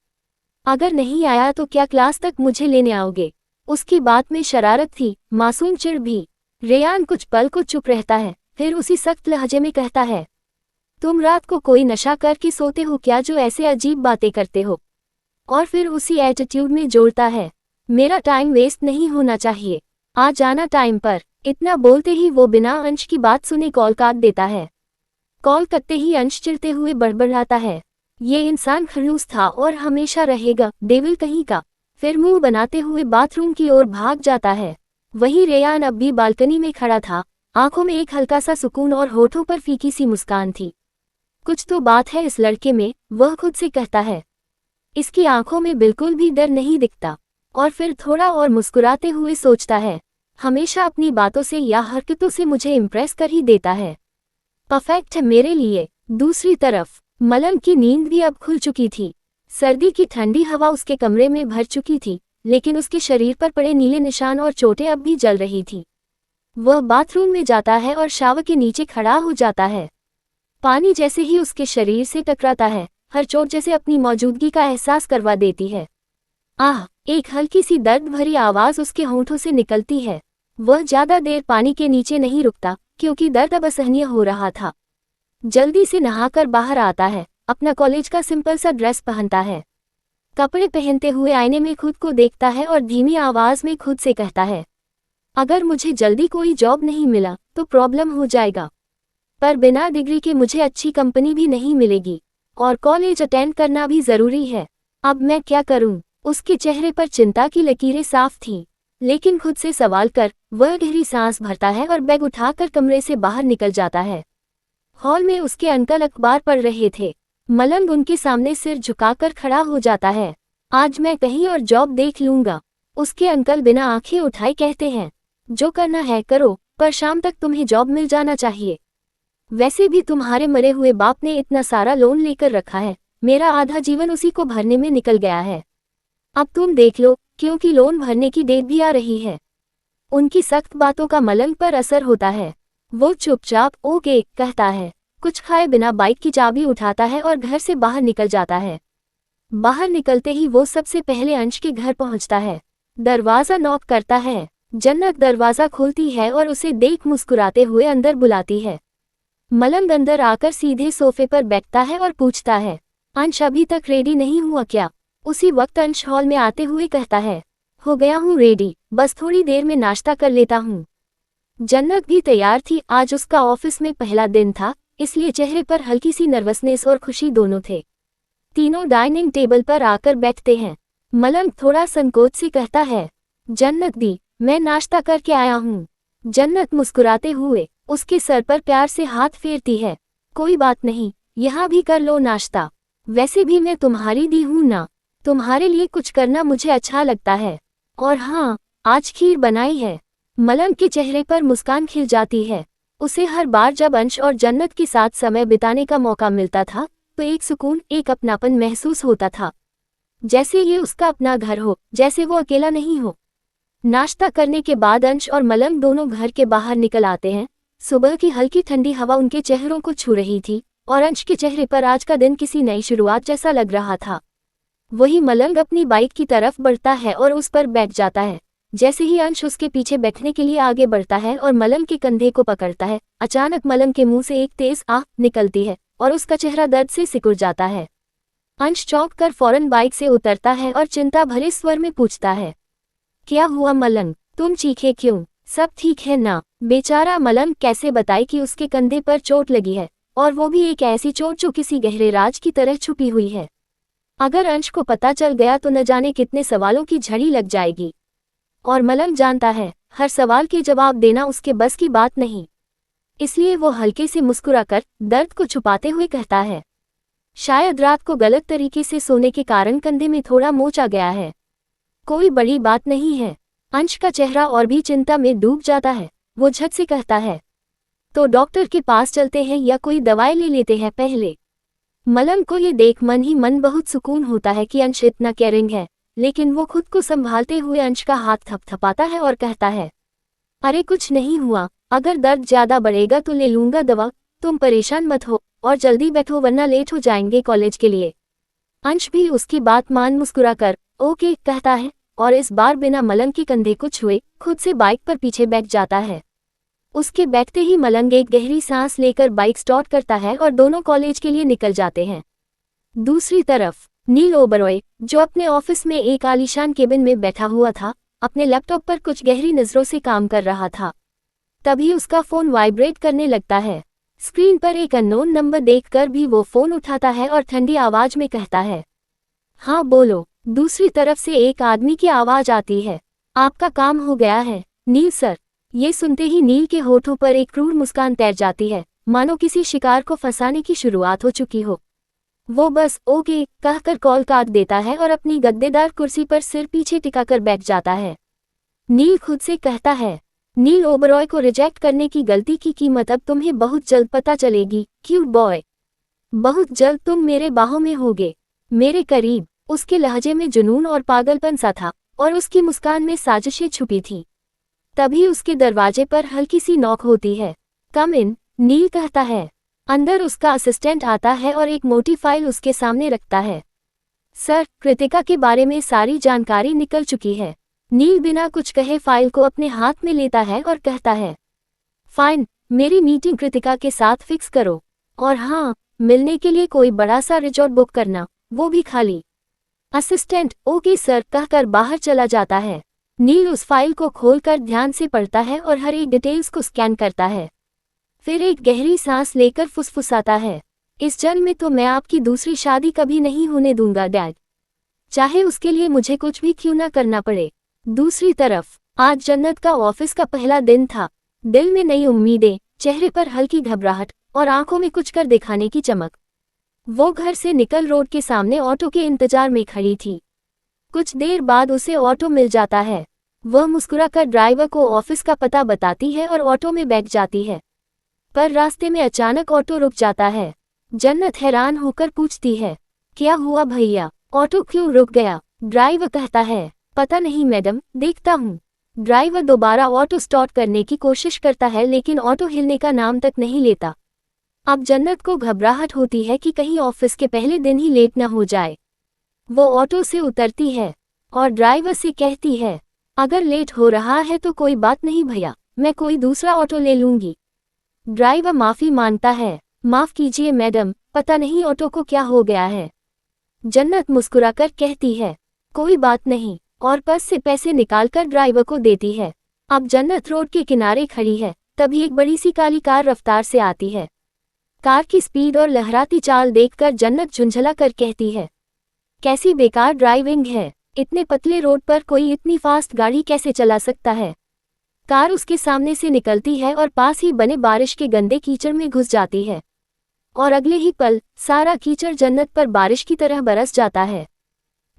अगर नहीं आया तो क्या क्लास तक मुझे लेने आओगे? उसकी बात में शरारत थी, मासूम चिढ़ भी। रेयान कुछ पल को चुप रहता है, फिर उसी सख्त लहजे में कहता है, तुम रात को कोई नशा करके सोते हो क्या जो ऐसे अजीब बातें करते हो? और फिर उसी एटीट्यूड में जोड़ता है, मेरा टाइम वेस्ट नहीं होना चाहिए, आ जाना टाइम पर। इतना बोलते ही वो बिना अंश की बात सुने कॉल काट देता है। कॉल करते ही अंश चिढ़ते हुए बड़बड़ाता है, ये इंसान खड़ूस था और हमेशा रहेगा, डेविल कहीं का। फिर मुंह बनाते हुए बाथरूम की ओर भाग जाता है। वहीं रेयान अब भी बालकनी में खड़ा था, आंखों में एक हल्का सा सुकून और होठों पर फीकी सी मुस्कान थी। कुछ तो बात है इस लड़के में, वह खुद से कहता है। इसकी आंखों में बिल्कुल भी डर नहीं दिखता। और फिर थोड़ा और मुस्कुराते हुए सोचता है, हमेशा अपनी बातों से या हरकतों से मुझे इम्प्रेस कर ही देता है, परफेक्ट है मेरे लिए। दूसरी तरफ मलंग की नींद भी अब खुल चुकी थी। सर्दी की ठंडी हवा उसके कमरे में भर चुकी थी, लेकिन उसके शरीर पर पड़े नीले निशान और चोटें अब भी जल रही थी। वह बाथरूम में जाता है और शावर के नीचे खड़ा हो जाता है। पानी जैसे ही उसके शरीर से टकराता है, हर चोट जैसे अपनी मौजूदगी का एहसास करवा देती है। आह! एक हल्की सी दर्द भरी आवाज उसके होंठों से निकलती है। वह ज्यादा देर पानी के नीचे नहीं रुकता, क्योंकि दर्द अब असहनीय हो रहा था। जल्दी से नहाकर बाहर आता है, अपना कॉलेज का सिंपल सा ड्रेस पहनता है। कपड़े पहनते हुए आईने में खुद को देखता है और धीमी आवाज में खुद से कहता है, अगर मुझे जल्दी कोई जॉब नहीं मिला तो प्रॉब्लम हो जाएगा, पर बिना डिग्री के मुझे अच्छी कंपनी भी नहीं मिलेगी और कॉलेज अटेंड करना भी जरूरी है। अब मैं क्या करूं? उसके चेहरे पर चिंता की लकीरें साफ थीं, लेकिन खुद से सवाल कर वह गहरी सांस भरता है और बैग उठाकर कमरे से बाहर निकल जाता है। हॉल में उसके अंकल अखबार पढ़ रहे थे। मलंग उनके सामने सिर झुकाकर खड़ा हो जाता है। आज मैं कहीं और जॉब देख लूंगा, उसके अंकल बिना आंखें उठाए कहते हैं। जो करना है करो, पर शाम तक तुम्हें जॉब मिल जाना चाहिए। वैसे भी तुम्हारे मरे हुए बाप ने इतना सारा लोन लेकर रखा है, मेरा आधा जीवन उसी को भरने में निकल गया है। अब तुम देख लो, क्योंकि लोन भरने की डेट भी आ रही है। उनकी सख्त बातों का मलंग पर असर होता है। वो चुपचाप ओके कहता है, कुछ खाए बिना बाइक की चाबी उठाता है और घर से बाहर निकल जाता है। बाहर निकलते ही वो सबसे पहले अंश के घर पहुंचता है। दरवाजा नॉक करता है। जन्नत दरवाजा खोलती है और उसे देख मुस्कुराते हुए अंदर बुलाती है। मलंग अंदर आकर सीधे सोफे पर बैठता है और पूछता है, अंश अभी तक रेडी नहीं हुआ क्या? उसी वक्त अंश हॉल में आते हुए कहता है, हो गया हूँ रेडी, बस थोड़ी देर में नाश्ता कर लेता हूँ। जन्नत भी तैयार थी। आज उसका ऑफिस में पहला दिन था, इसलिए चेहरे पर हल्की सी नर्वसनेस और खुशी दोनों थे। तीनों डाइनिंग टेबल पर आकर बैठते हैं। मलंग थोड़ा संकोच से कहता है, जन्नत दी, मैं नाश्ता करके आया हूँ। जन्नत मुस्कुराते हुए उसके सर पर प्यार से हाथ फेरती है, कोई बात नहीं, यहाँ भी कर लो नाश्ता, वैसे भी मैं तुम्हारी दी हूँ ना, तुम्हारे लिए कुछ करना मुझे अच्छा लगता है। और हाँ, आज खीर बनाई है। मलंग के चेहरे पर मुस्कान खिल जाती है। उसे हर बार जब अंश और जन्नत के साथ समय बिताने का मौका मिलता था तो एक सुकून, एक अपनापन महसूस होता था। जैसे ये उसका अपना घर हो, जैसे वो अकेला नहीं हो। नाश्ता करने के बाद अंश और मलंग दोनों घर के बाहर निकल आते हैं। सुबह की हल्की ठंडी हवा उनके चेहरों को छू रही थी और अंश के चेहरे पर आज का दिन किसी नई शुरुआत जैसा लग रहा था। वही मलंग अपनी बाइक की तरफ बढ़ता है और उस पर बैठ जाता है। जैसे ही अंश उसके पीछे बैठने के लिए आगे बढ़ता है और मलंग के कंधे को पकड़ता है, अचानक मलंग के मुंह से एक तेज आह निकलती है और उसका चेहरा दर्द से सिकुड़ जाता है। अंश चौंक कर फौरन बाइक से उतरता है और चिंता भरे स्वर में पूछता है, क्या हुआ मलंग, तुम चीखे क्यों, सब ठीक है ना? बेचारा मलंग कैसे बताए कि उसके कंधे पर चोट लगी है, और वो भी एक ऐसी चोट जो किसी गहरे राज की तरह छुपी हुई है। अगर अंश को पता चल गया तो न जाने कितने सवालों की झड़ी लग जाएगी। और मलंग जानता है, हर सवाल के जवाब देना उसके बस की बात नहीं। इसलिए वो हल्के से मुस्कुराकर दर्द को छुपाते हुए कहता है, शायद रात को गलत तरीके से सोने के कारण कंधे में थोड़ा मोच आ गया है, कोई बड़ी बात नहीं है। अंश का चेहरा और भी चिंता में डूब जाता है। वो झट से कहता है, तो डॉक्टर के पास चलते हैं या कोई दवाई ले लेते हैं पहले? मलंग को ये देख मन ही मन बहुत सुकून होता है कि अंश इतना केयरिंग है, लेकिन वो खुद को संभालते हुए अंश का हाथ थपथपाता है और कहता है, अरे कुछ नहीं हुआ, अगर दर्द ज्यादा बढ़ेगा तो ले लूंगा दवा, तुम परेशान मत हो और जल्दी बैठो वरना लेट हो जाएंगे कॉलेज के लिए। अंश भी उसकी बात मान मुस्कुराकर ओके कहता है और इस बार बिना मलंग के कंधे को छुए खुद से बाइक पर पीछे बैठ जाता है। उसके बैठते ही मलंग एक गहरी सांस लेकर बाइक स्टार्ट करता है और दोनों कॉलेज के लिए निकल जाते हैं। दूसरी तरफ नील ओबरॉय, जो अपने ऑफिस में एक आलीशान केबिन में बैठा हुआ था, अपने लैपटॉप पर कुछ गहरी नजरों से काम कर रहा था। तभी उसका फोन वाइब्रेट करने लगता है। स्क्रीन पर एक अननोन नंबर देखकर भी वो फोन उठाता है और ठंडी आवाज में कहता है, हाँ बोलो। दूसरी तरफ से एक आदमी की आवाज आती है, आपका काम हो गया है नील सर। ये सुनते ही नील के होठों पर एक क्रूर मुस्कान तैर जाती है, मानो किसी शिकार को फंसाने की शुरुआत हो चुकी हो। वो बस ओके कहकर कॉल काट देता है और अपनी गद्देदार कुर्सी पर सिर पीछे टिकाकर बैठ जाता है। नील खुद से कहता है, नील ओबरॉय को रिजेक्ट करने की गलती की कीमत अब तुम्हें बहुत जल्द पता चलेगी क्यूट बॉय। बहुत जल्द तुम मेरे बाहों में होगे, मेरे करीब। उसके लहजे में जुनून और पागलपन सा था और उसकी मुस्कान में साजिशें छुपी थी। तभी उसके दरवाजे पर हल्की सी नॉक होती है। कम इन, नील कहता है। अंदर उसका असिस्टेंट आता है और एक मोटी फाइल उसके सामने रखता है। सर, कृतिका के बारे में सारी जानकारी निकल चुकी है। नील बिना कुछ कहे फाइल को अपने हाथ में लेता है और कहता है, फाइन, मेरी मीटिंग कृतिका के साथ फिक्स करो। और हाँ, मिलने के लिए कोई बड़ा सा रिजॉर्ट बुक करना, वो भी खाली। असिस्टेंट ओके सर कहकर बाहर चला जाता है। नील उस फाइल को खोलकर ध्यान से पढ़ता है और हर एक डिटेल्स को स्कैन करता है। फिर एक गहरी सांस लेकर फुसफुसाता है, इस जन्म में तो मैं आपकी दूसरी शादी कभी नहीं होने दूंगा डैड, चाहे उसके लिए मुझे कुछ भी क्यों ना करना पड़े। दूसरी तरफ आज जन्नत का ऑफिस का पहला दिन था। दिल में नई उम्मीदें, चेहरे पर हल्की घबराहट और आंखों में कुछ कर दिखाने की चमक। वो घर से निकल रोड के सामने ऑटो के इंतजार में खड़ी थी। कुछ देर बाद उसे ऑटो मिल जाता है। वह मुस्कुराकर ड्राइवर को ऑफिस का पता बताती है और ऑटो में बैठ जाती है। पर रास्ते में अचानक ऑटो रुक जाता है। जन्नत हैरान होकर पूछती है, क्या हुआ भैया, ऑटो क्यों रुक गया? ड्राइवर कहता है, पता नहीं मैडम, देखता हूँ। ड्राइवर दोबारा ऑटो स्टार्ट करने की कोशिश करता है लेकिन ऑटो हिलने का नाम तक नहीं लेता। अब जन्नत को घबराहट होती है कि कहीं ऑफिस के पहले दिन ही लेट न हो जाए। वो ऑटो से उतरती है और ड्राइवर से कहती है, अगर लेट हो रहा है तो कोई बात नहीं भैया, मैं कोई दूसरा ऑटो ले लूंगी। ड्राइवर माफी मांगता है, माफ कीजिए मैडम, पता नहीं ऑटो को क्या हो गया है। जन्नत मुस्कुराकर कहती है, कोई बात नहीं, और पर्स से पैसे निकालकर ड्राइवर को देती है। अब जन्नत रोड के किनारे खड़ी है, तभी एक बड़ी सी काली कार रफ्तार से आती है। कार की स्पीड और लहराती चाल देखकर जन्नत झुंझला कर कहती है, कैसी बेकार ड्राइविंग है, इतने पतले रोड पर कोई इतनी फास्ट गाड़ी कैसे चला सकता है। कार उसके सामने से निकलती है और पास ही बने बारिश के गंदे कीचड़ में घुस जाती है और अगले ही पल सारा कीचड़ जन्नत पर बारिश की तरह बरस जाता है।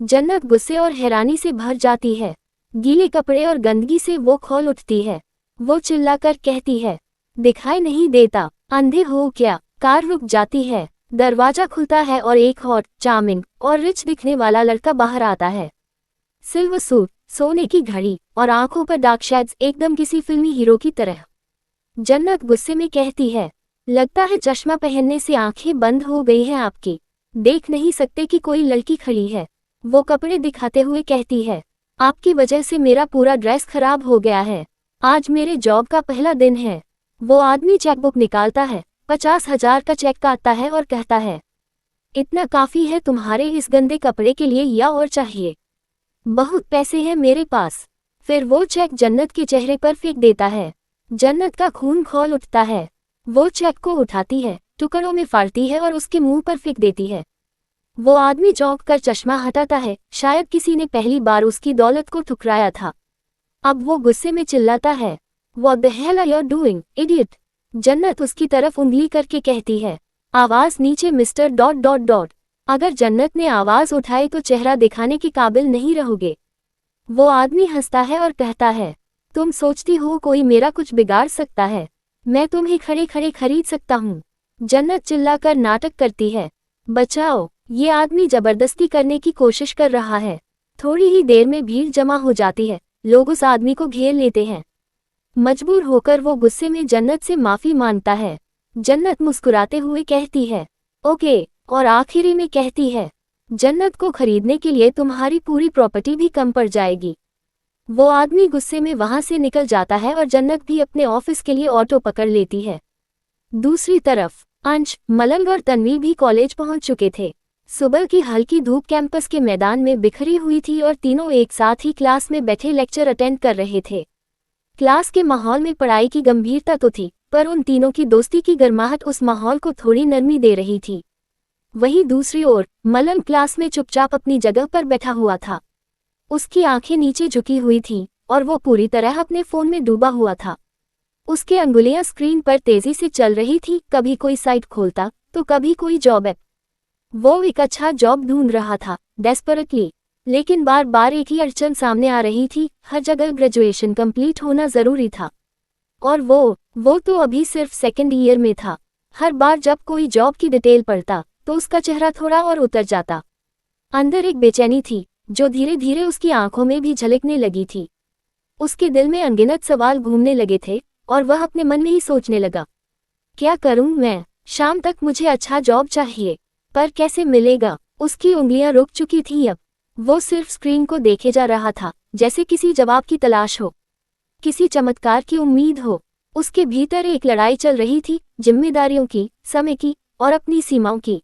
जन्नत गुस्से और हैरानी से भर जाती है। गीले कपड़े और गंदगी से वो खौल उठती है। वो चिल्लाकर कहती है, दिखाई नहीं देता, अंधे हो क्या? कार रुक जाती है दरवाजा खुलता है और एक हॉट, चार्मिंग और रिच दिखने वाला लड़का बाहर आता है। सिल्वर सूट, सोने की घड़ी और आंखों पर डार्क शेड्स, एकदम किसी फिल्मी हीरो की तरह। जन्नत गुस्से में कहती है, लगता है चश्मा पहनने से आंखें बंद हो गई हैं आपकी, देख नहीं सकते कि कोई लड़की खड़ी है। वो कपड़े दिखाते हुए कहती है, आपकी वजह से मेरा पूरा ड्रेस खराब हो गया है। आज मेरे जॉब का पहला दिन है। वो आदमी चेकबुक निकालता है, 50,000 का चेक काटता है और कहता है, इतना काफी है तुम्हारे इस गंदे कपड़े के लिए या और चाहिए? बहुत पैसे हैं मेरे पास। फिर वो चेक जन्नत के चेहरे पर फेंक देता है। जन्नत का खून खौल उठता है। वो चेक को उठाती है, टुकड़ों में फाड़ती है और उसके मुंह पर फेंक देती है। वो आदमी चौंक कर चश्मा हटाता है, शायद किसी ने पहली बार उसकी दौलत को ठुकराया था। अब वो गुस्से में चिल्लाता है, What the hell are you doing, idiot? जन्नत उसकी तरफ उंगली करके कहती है, आवाज नीचे मिस्टर डॉट डॉट डॉट। अगर जन्नत ने आवाज उठाई तो चेहरा दिखाने के काबिल नहीं रहोगे। वो आदमी हंसता है और कहता है, तुम सोचती हो कोई मेरा कुछ बिगाड़ सकता है? मैं तुम्हें खड़े खड़े खरीद सकता हूँ। जन्नत चिल्लाकर नाटक करती है, बचाओ, ये आदमी जबरदस्ती करने की कोशिश कर रहा है। थोड़ी ही देर में भीड़ जमा हो जाती है, लोग उस आदमी को घेर लेते हैं। मजबूर होकर वो गुस्से में जन्नत से माफी मांगता है। जन्नत मुस्कुराते हुए कहती है, ओके, और आखिरी में कहती है, जन्नत को खरीदने के लिए तुम्हारी पूरी प्रॉपर्टी भी कम पड़ जाएगी। वो आदमी गुस्से में वहां से निकल जाता है और जन्नत भी अपने ऑफिस के लिए ऑटो पकड़ लेती है। दूसरी तरफ अंश, मलंग और तन्वी भी कॉलेज पहुंच चुके थे। सुबह की हल्की धूप कैंपस के मैदान में बिखरी हुई थी और तीनों एक साथ ही क्लास में बैठे लेक्चर अटेंड कर रहे थे। क्लास के माहौल में पढ़ाई की गंभीरता तो थी, पर उन तीनों की दोस्ती की गर्माहट उस माहौल को थोड़ी नरमी दे रही थी। वहीं दूसरी ओर मलंग क्लास में चुपचाप अपनी जगह पर बैठा हुआ था। उसकी आंखें नीचे झुकी हुई थीं और वो पूरी तरह अपने फोन में डूबा हुआ था। उसकी अंगुलियां स्क्रीन पर तेजी से चल रही थी, कभी कोई साइट खोलता तो कभी कोई जॉब ऐप। वो एक अच्छा जॉब ढूंढ रहा था, डेस्परेटली, लेकिन बार बार एक ही अड़चन सामने आ रही थी। हर जगह ग्रेजुएशन कंप्लीट होना जरूरी था और वो तो अभी सिर्फ सेकेंड ईयर में था। हर बार जब कोई जॉब की डिटेल पढ़ता तो उसका चेहरा थोड़ा और उतर जाता। अंदर एक बेचैनी थी जो धीरे धीरे उसकी आंखों में भी झलकने लगी थी। उसके दिल में अनगिनत सवाल घूमने लगे थे और वह अपने मन में ही सोचने लगा, क्या करूं मैं? शाम तक मुझे अच्छा जॉब चाहिए, पर कैसे मिलेगा? उसकी उंगलियां रुक चुकी थीं। अब वो सिर्फ स्क्रीन को देखे जा रहा था, जैसे किसी जवाब की तलाश हो, किसी चमत्कार की उम्मीद हो। उसके भीतर एक लड़ाई चल रही थी, जिम्मेदारियों की, समय की और अपनी सीमाओं की।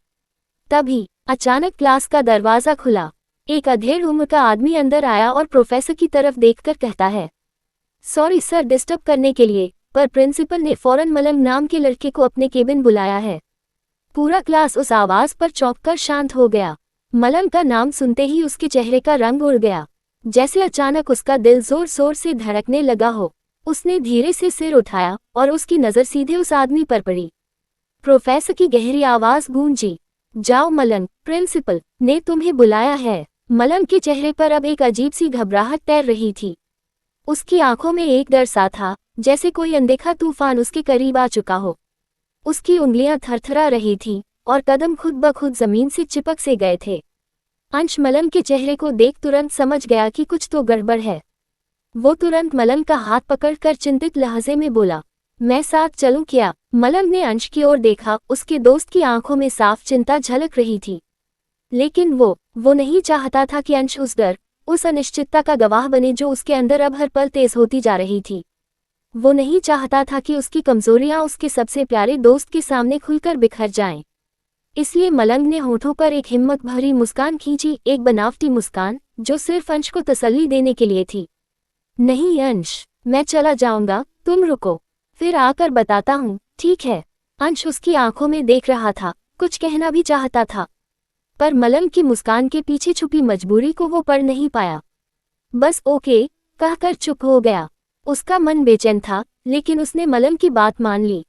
तभी अचानक क्लास का दरवाजा खुला। एक अधेड़ उम्र का आदमी अंदर आया और प्रोफेसर की तरफ देखकर कहता है, सॉरी सर डिस्टर्ब करने के लिए, पर प्रिंसिपल ने फौरन मलंग नाम के लड़के को अपने केबिन बुलाया है। पूरा क्लास उस आवाज पर चौंककर शांत हो गया। मलंग का नाम सुनते ही उसके चेहरे का रंग उड़ गया, जैसे अचानक उसका दिल जोर जोर से धड़कने लगा हो। उसने धीरे से सिर उठाया और उसकी नजर सीधे उस आदमी पर पड़ी। प्रोफेसर की गहरी आवाज गूंजी, जाओ मलंग, प्रिंसिपल ने तुम्हें बुलाया है। मलंग के चेहरे पर अब एक अजीब सी घबराहट तैर रही थी। उसकी आंखों में एक डर सा था, जैसे कोई अनदेखा तूफान उसके करीब आ चुका हो। उसकी उंगलियां थरथरा रही थीं और कदम खुद ब खुद जमीन से चिपक से गए थे। अंश मलंग के चेहरे को देख तुरंत समझ गया कि कुछ तो गड़बड़ है। वो तुरंत मलंग का हाथ पकड़कर चिंतित लहजे में बोला, मैं साथ चलूं क्या? मलंग ने अंश की ओर देखा। उसके दोस्त की आंखों में साफ चिंता झलक रही थी, लेकिन वो नहीं चाहता था कि अंश उस डर, उस अनिश्चितता का गवाह बने जो उसके अंदर अब हर पल तेज होती जा रही थी। वो नहीं चाहता था कि उसकी कमजोरियां उसके सबसे प्यारे दोस्त के सामने खुलकर बिखर जाएं। इसलिए मलंग ने होठों पर एक हिम्मत भरी मुस्कान खींची, एक बनावटी मुस्कान जो सिर्फ अंश को तसल्ली देने के लिए थी। नहीं अंश, मैं चला जाऊंगा, तुम रुको, फिर आकर बताता हूँ, ठीक है? अंश उसकी आंखों में देख रहा था, कुछ कहना भी चाहता था, पर मलंग की मुस्कान के पीछे छुपी मजबूरी को वो पढ़ नहीं पाया। बस ओके कहकर चुप हो गया। उसका मन बेचैन था, लेकिन उसने मलंग की बात मान ली।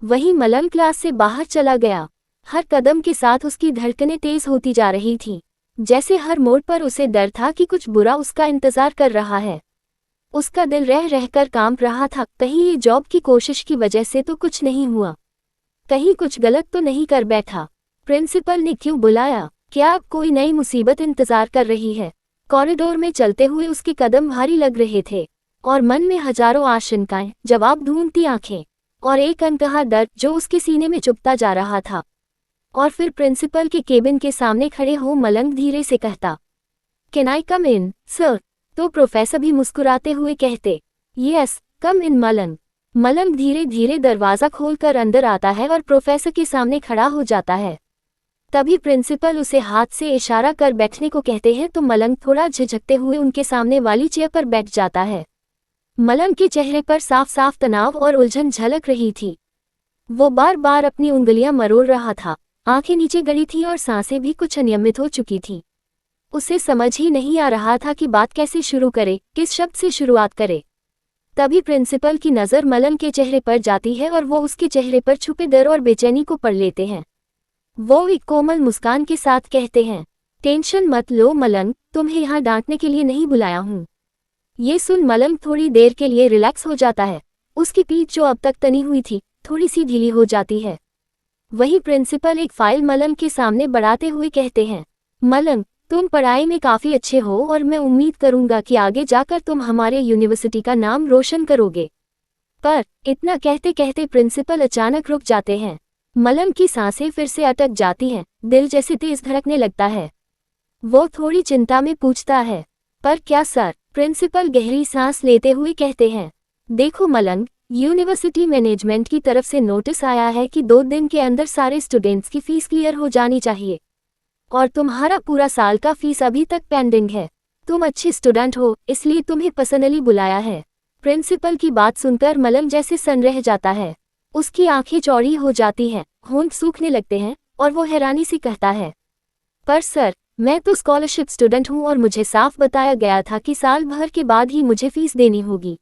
वहीं मलंग क्लास से बाहर चला गया। हर कदम के साथ उसकी धड़कनें तेज होती जा रही थीं, जैसे हर मोड़ पर उसे डर था कि कुछ बुरा उसका इंतजार कर रहा है। उसका दिल रह रहकर कांप रहा था, कहीं ये जॉब की कोशिश की वजह से तो कुछ नहीं हुआ, कहीं कुछ गलत तो नहीं कर बैठा। प्रिंसिपल ने क्यों बुलाया? क्या अब कोई नई मुसीबत इंतजार कर रही है? कॉरिडोर में चलते हुए उसके कदम भारी लग रहे थे और मन में हजारों आशंकाएं, जवाब ढूंढती आंखें और एक अनकहा दर्द जो उसके सीने में चुभता जा रहा था। और फिर प्रिंसिपल के केबिन के सामने खड़े हो मलंग धीरे से कहता, can I come in sir? तो प्रोफेसर भी मुस्कुराते हुए कहते, यस कम इन मलंग। मलंग धीरे धीरे दरवाजा खोलकर अंदर आता है और प्रोफेसर के सामने खड़ा हो जाता है। तभी प्रिंसिपल उसे हाथ से इशारा कर बैठने को कहते हैं तो मलंग थोड़ा झिझकते हुए उनके सामने वाली चेयर पर बैठ जाता है। मलंग के चेहरे पर साफ साफ तनाव और उलझन झलक रही थी। वो बार बार अपनी उंगलियां मरोड़ रहा था, आंखें नीचे गड़ी थी और सांसें भी कुछ अनियमित हो चुकी थी। उसे समझ ही नहीं आ रहा था कि बात कैसे शुरू करे, किस शब्द से शुरुआत करे। तभी प्रिंसिपल की नज़र मलंग के चेहरे पर जाती है और वो उसके चेहरे पर छुपे डर और बेचैनी को पढ़ लेते हैं। वो एक कोमल मुस्कान के साथ कहते हैं, टेंशन मत लो मलंग, तुम्हें यहाँ डांटने के लिए नहीं बुलाया हूँ। ये सुन मलंग थोड़ी देर के लिए रिलैक्स हो जाता है। उसकी पीठ जो अब तक तनी हुई थी थोड़ी सी ढीली हो जाती है। वहीं प्रिंसिपल एक फाइल मलंग के सामने बढ़ाते हुए कहते हैं, मलंग तुम पढ़ाई में काफ़ी अच्छे हो और मैं उम्मीद करूंगा कि आगे जाकर तुम हमारे यूनिवर्सिटी का नाम रोशन करोगे। पर इतना कहते कहते प्रिंसिपल अचानक रुक जाते हैं। मलंग की सांसें फिर से अटक जाती हैं, दिल जैसे तेज धड़कने लगता है। वो थोड़ी चिंता में पूछता है, पर क्या सर? प्रिंसिपल गहरी सांस लेते हुए कहते हैं, देखो मलंग, यूनिवर्सिटी मैनेजमेंट की तरफ से नोटिस आया है कि 2 दिन के अंदर सारे स्टूडेंट्स की फीस क्लियर हो जानी चाहिए और तुम्हारा पूरा साल का फीस अभी तक पेंडिंग है। तुम अच्छी स्टूडेंट हो इसलिए तुम्हें पर्सनली बुलाया है। प्रिंसिपल की बात सुनकर मलंग जैसे सन रह जाता है। उसकी आंखें चौड़ी हो जाती हैं, होंठ सूखने लगते हैं और वो हैरानी से कहता है, पर सर मैं तो स्कॉलरशिप स्टूडेंट हूँ और मुझे साफ बताया गया था कि साल भर के बाद ही मुझे फीस देनी होगी,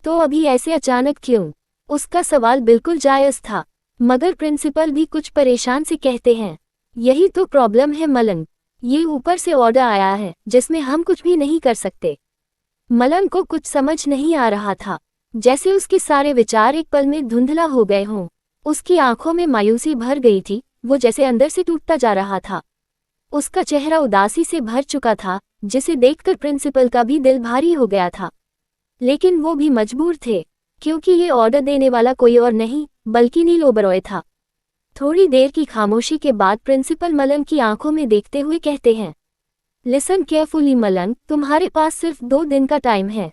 तो अभी ऐसे अचानक क्यों? उसका सवाल बिल्कुल जायज़ था, मगर प्रिंसिपल भी कुछ परेशान से कहते हैं, यही तो प्रॉब्लम है मलंग, ये ऊपर से ऑर्डर आया है जिसमें हम कुछ भी नहीं कर सकते। मलंग को कुछ समझ नहीं आ रहा था, जैसे उसके सारे विचार एक पल में धुंधला हो गए हों। उसकी आंखों में मायूसी भर गई थी, वो जैसे अंदर से टूटता जा रहा था। उसका चेहरा उदासी से भर चुका था, जिसे देखकर प्रिंसिपल का भी दिल भारी हो गया था। लेकिन वो भी मजबूर थे, क्योंकि ये ऑर्डर देने वाला कोई और नहीं बल्कि नील ओबरॉय था। थोड़ी देर की खामोशी के बाद प्रिंसिपल मलंग की आंखों में देखते हुए कहते हैं, लिसन केयरफुली मलंग, तुम्हारे पास सिर्फ 2 दिन का टाइम है।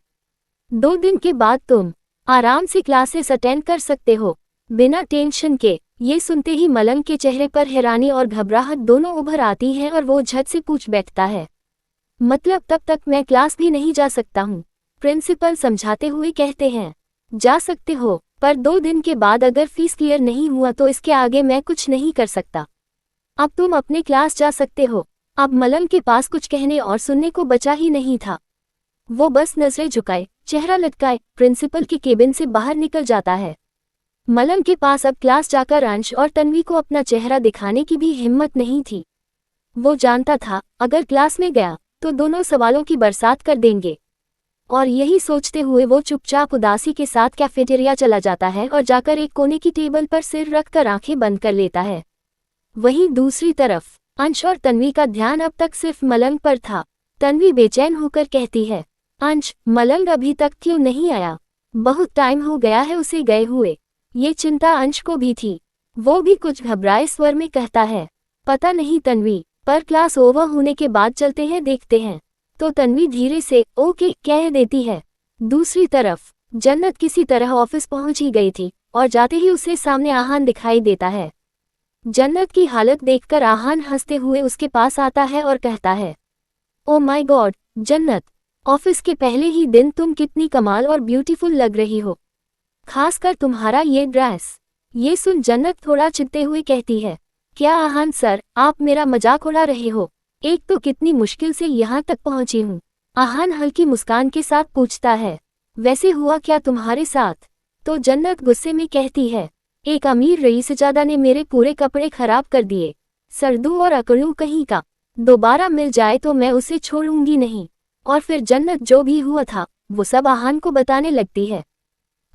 2 दिन के बाद तुम आराम से क्लासेस अटेंड कर सकते हो, बिना टेंशन के। ये सुनते ही मलंग के चेहरे पर हैरानी और घबराहट दोनों उभर आती हैं और वो झट से पूछ बैठता है, मतलब तब तक मैं क्लास भी नहीं जा सकता हूँ? प्रिंसिपल समझाते हुए कहते हैं, जा सकते हो, पर 2 दिन के बाद अगर फीस क्लियर नहीं हुआ तो इसके आगे मैं कुछ नहीं कर सकता। अब तुम अपने क्लास जा सकते हो। अब मलंग के पास कुछ कहने और सुनने को बचा ही नहीं था। वो बस नजरें झुकाए, चेहरा लटकाए प्रिंसिपल के केबिन से बाहर निकल जाता है। मलंग के पास अब क्लास जाकर अंश और तन्वी को अपना चेहरा दिखाने की भी हिम्मत नहीं थी। वो जानता था अगर क्लास में गया तो दोनों सवालों की बरसात कर देंगे, और यही सोचते हुए वो चुपचाप उदासी के साथ कैफेटेरिया चला जाता है और जाकर एक कोने की टेबल पर सिर रखकर आंखें बंद कर लेता है। वहीं दूसरी तरफ अंश और तन्वी का ध्यान अब तक सिर्फ मलंग पर था। तन्वी बेचैन होकर कहती है, अंश, मलंग अभी तक क्यों नहीं आया? बहुत टाइम हो गया है उसे गए हुए। ये चिंता अंश को भी थी। वो भी कुछ घबराए स्वर में कहता है, पता नहीं तन्वी, पर क्लास ओवर होने के बाद चलते हैं, देखते हैं। तो तन्वी धीरे से ओके कह देती है। दूसरी तरफ जन्नत किसी तरह ऑफिस पहुंच ही गई थी और जाते ही उसे सामने आहान दिखाई देता है। जन्नत की हालत देखकर आहान हंसते हुए उसके पास आता है और कहता है, ओ माय गॉड जन्नत, ऑफिस के पहले ही दिन तुम कितनी कमाल और ब्यूटीफुल लग रही हो, खासकर तुम्हारा ये ड्रेस। ये सुन जन्नत थोड़ा चिढ़ते हुए कहती है, क्या आहान सर, आप मेरा मजाक उड़ा रहे हो? एक तो कितनी मुश्किल से यहाँ तक पहुंची हूँ। आहान हल्की मुस्कान के साथ पूछता है, वैसे हुआ क्या तुम्हारे साथ? तो जन्नत गुस्से में कहती है, एक अमीर रईसजादा ने मेरे पूरे कपड़े खराब कर दिए। सरदू और अकड़ू कहीं का, दोबारा मिल जाए तो मैं उसे छोड़ूंगी नहीं। और फिर जन्नत जो भी हुआ था वो सब आहान को बताने लगती है।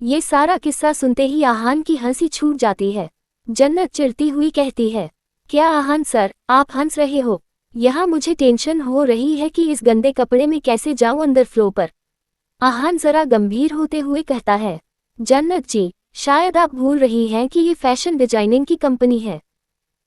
ये सारा किस्सा सुनते ही आहान की हंसी छूट जाती है। जन्नत चिढ़ती हुई कहती है, क्या आहान सर, आप हंस रहे हो? यहाँ मुझे टेंशन हो रही है कि इस गंदे कपड़े में कैसे जाऊं अंदर फ्लो पर। आहान जरा गंभीर होते हुए कहता है। जन्नत जी, शायद आप भूल रही हैं कि ये फैशन डिजाइनिंग की कंपनी है,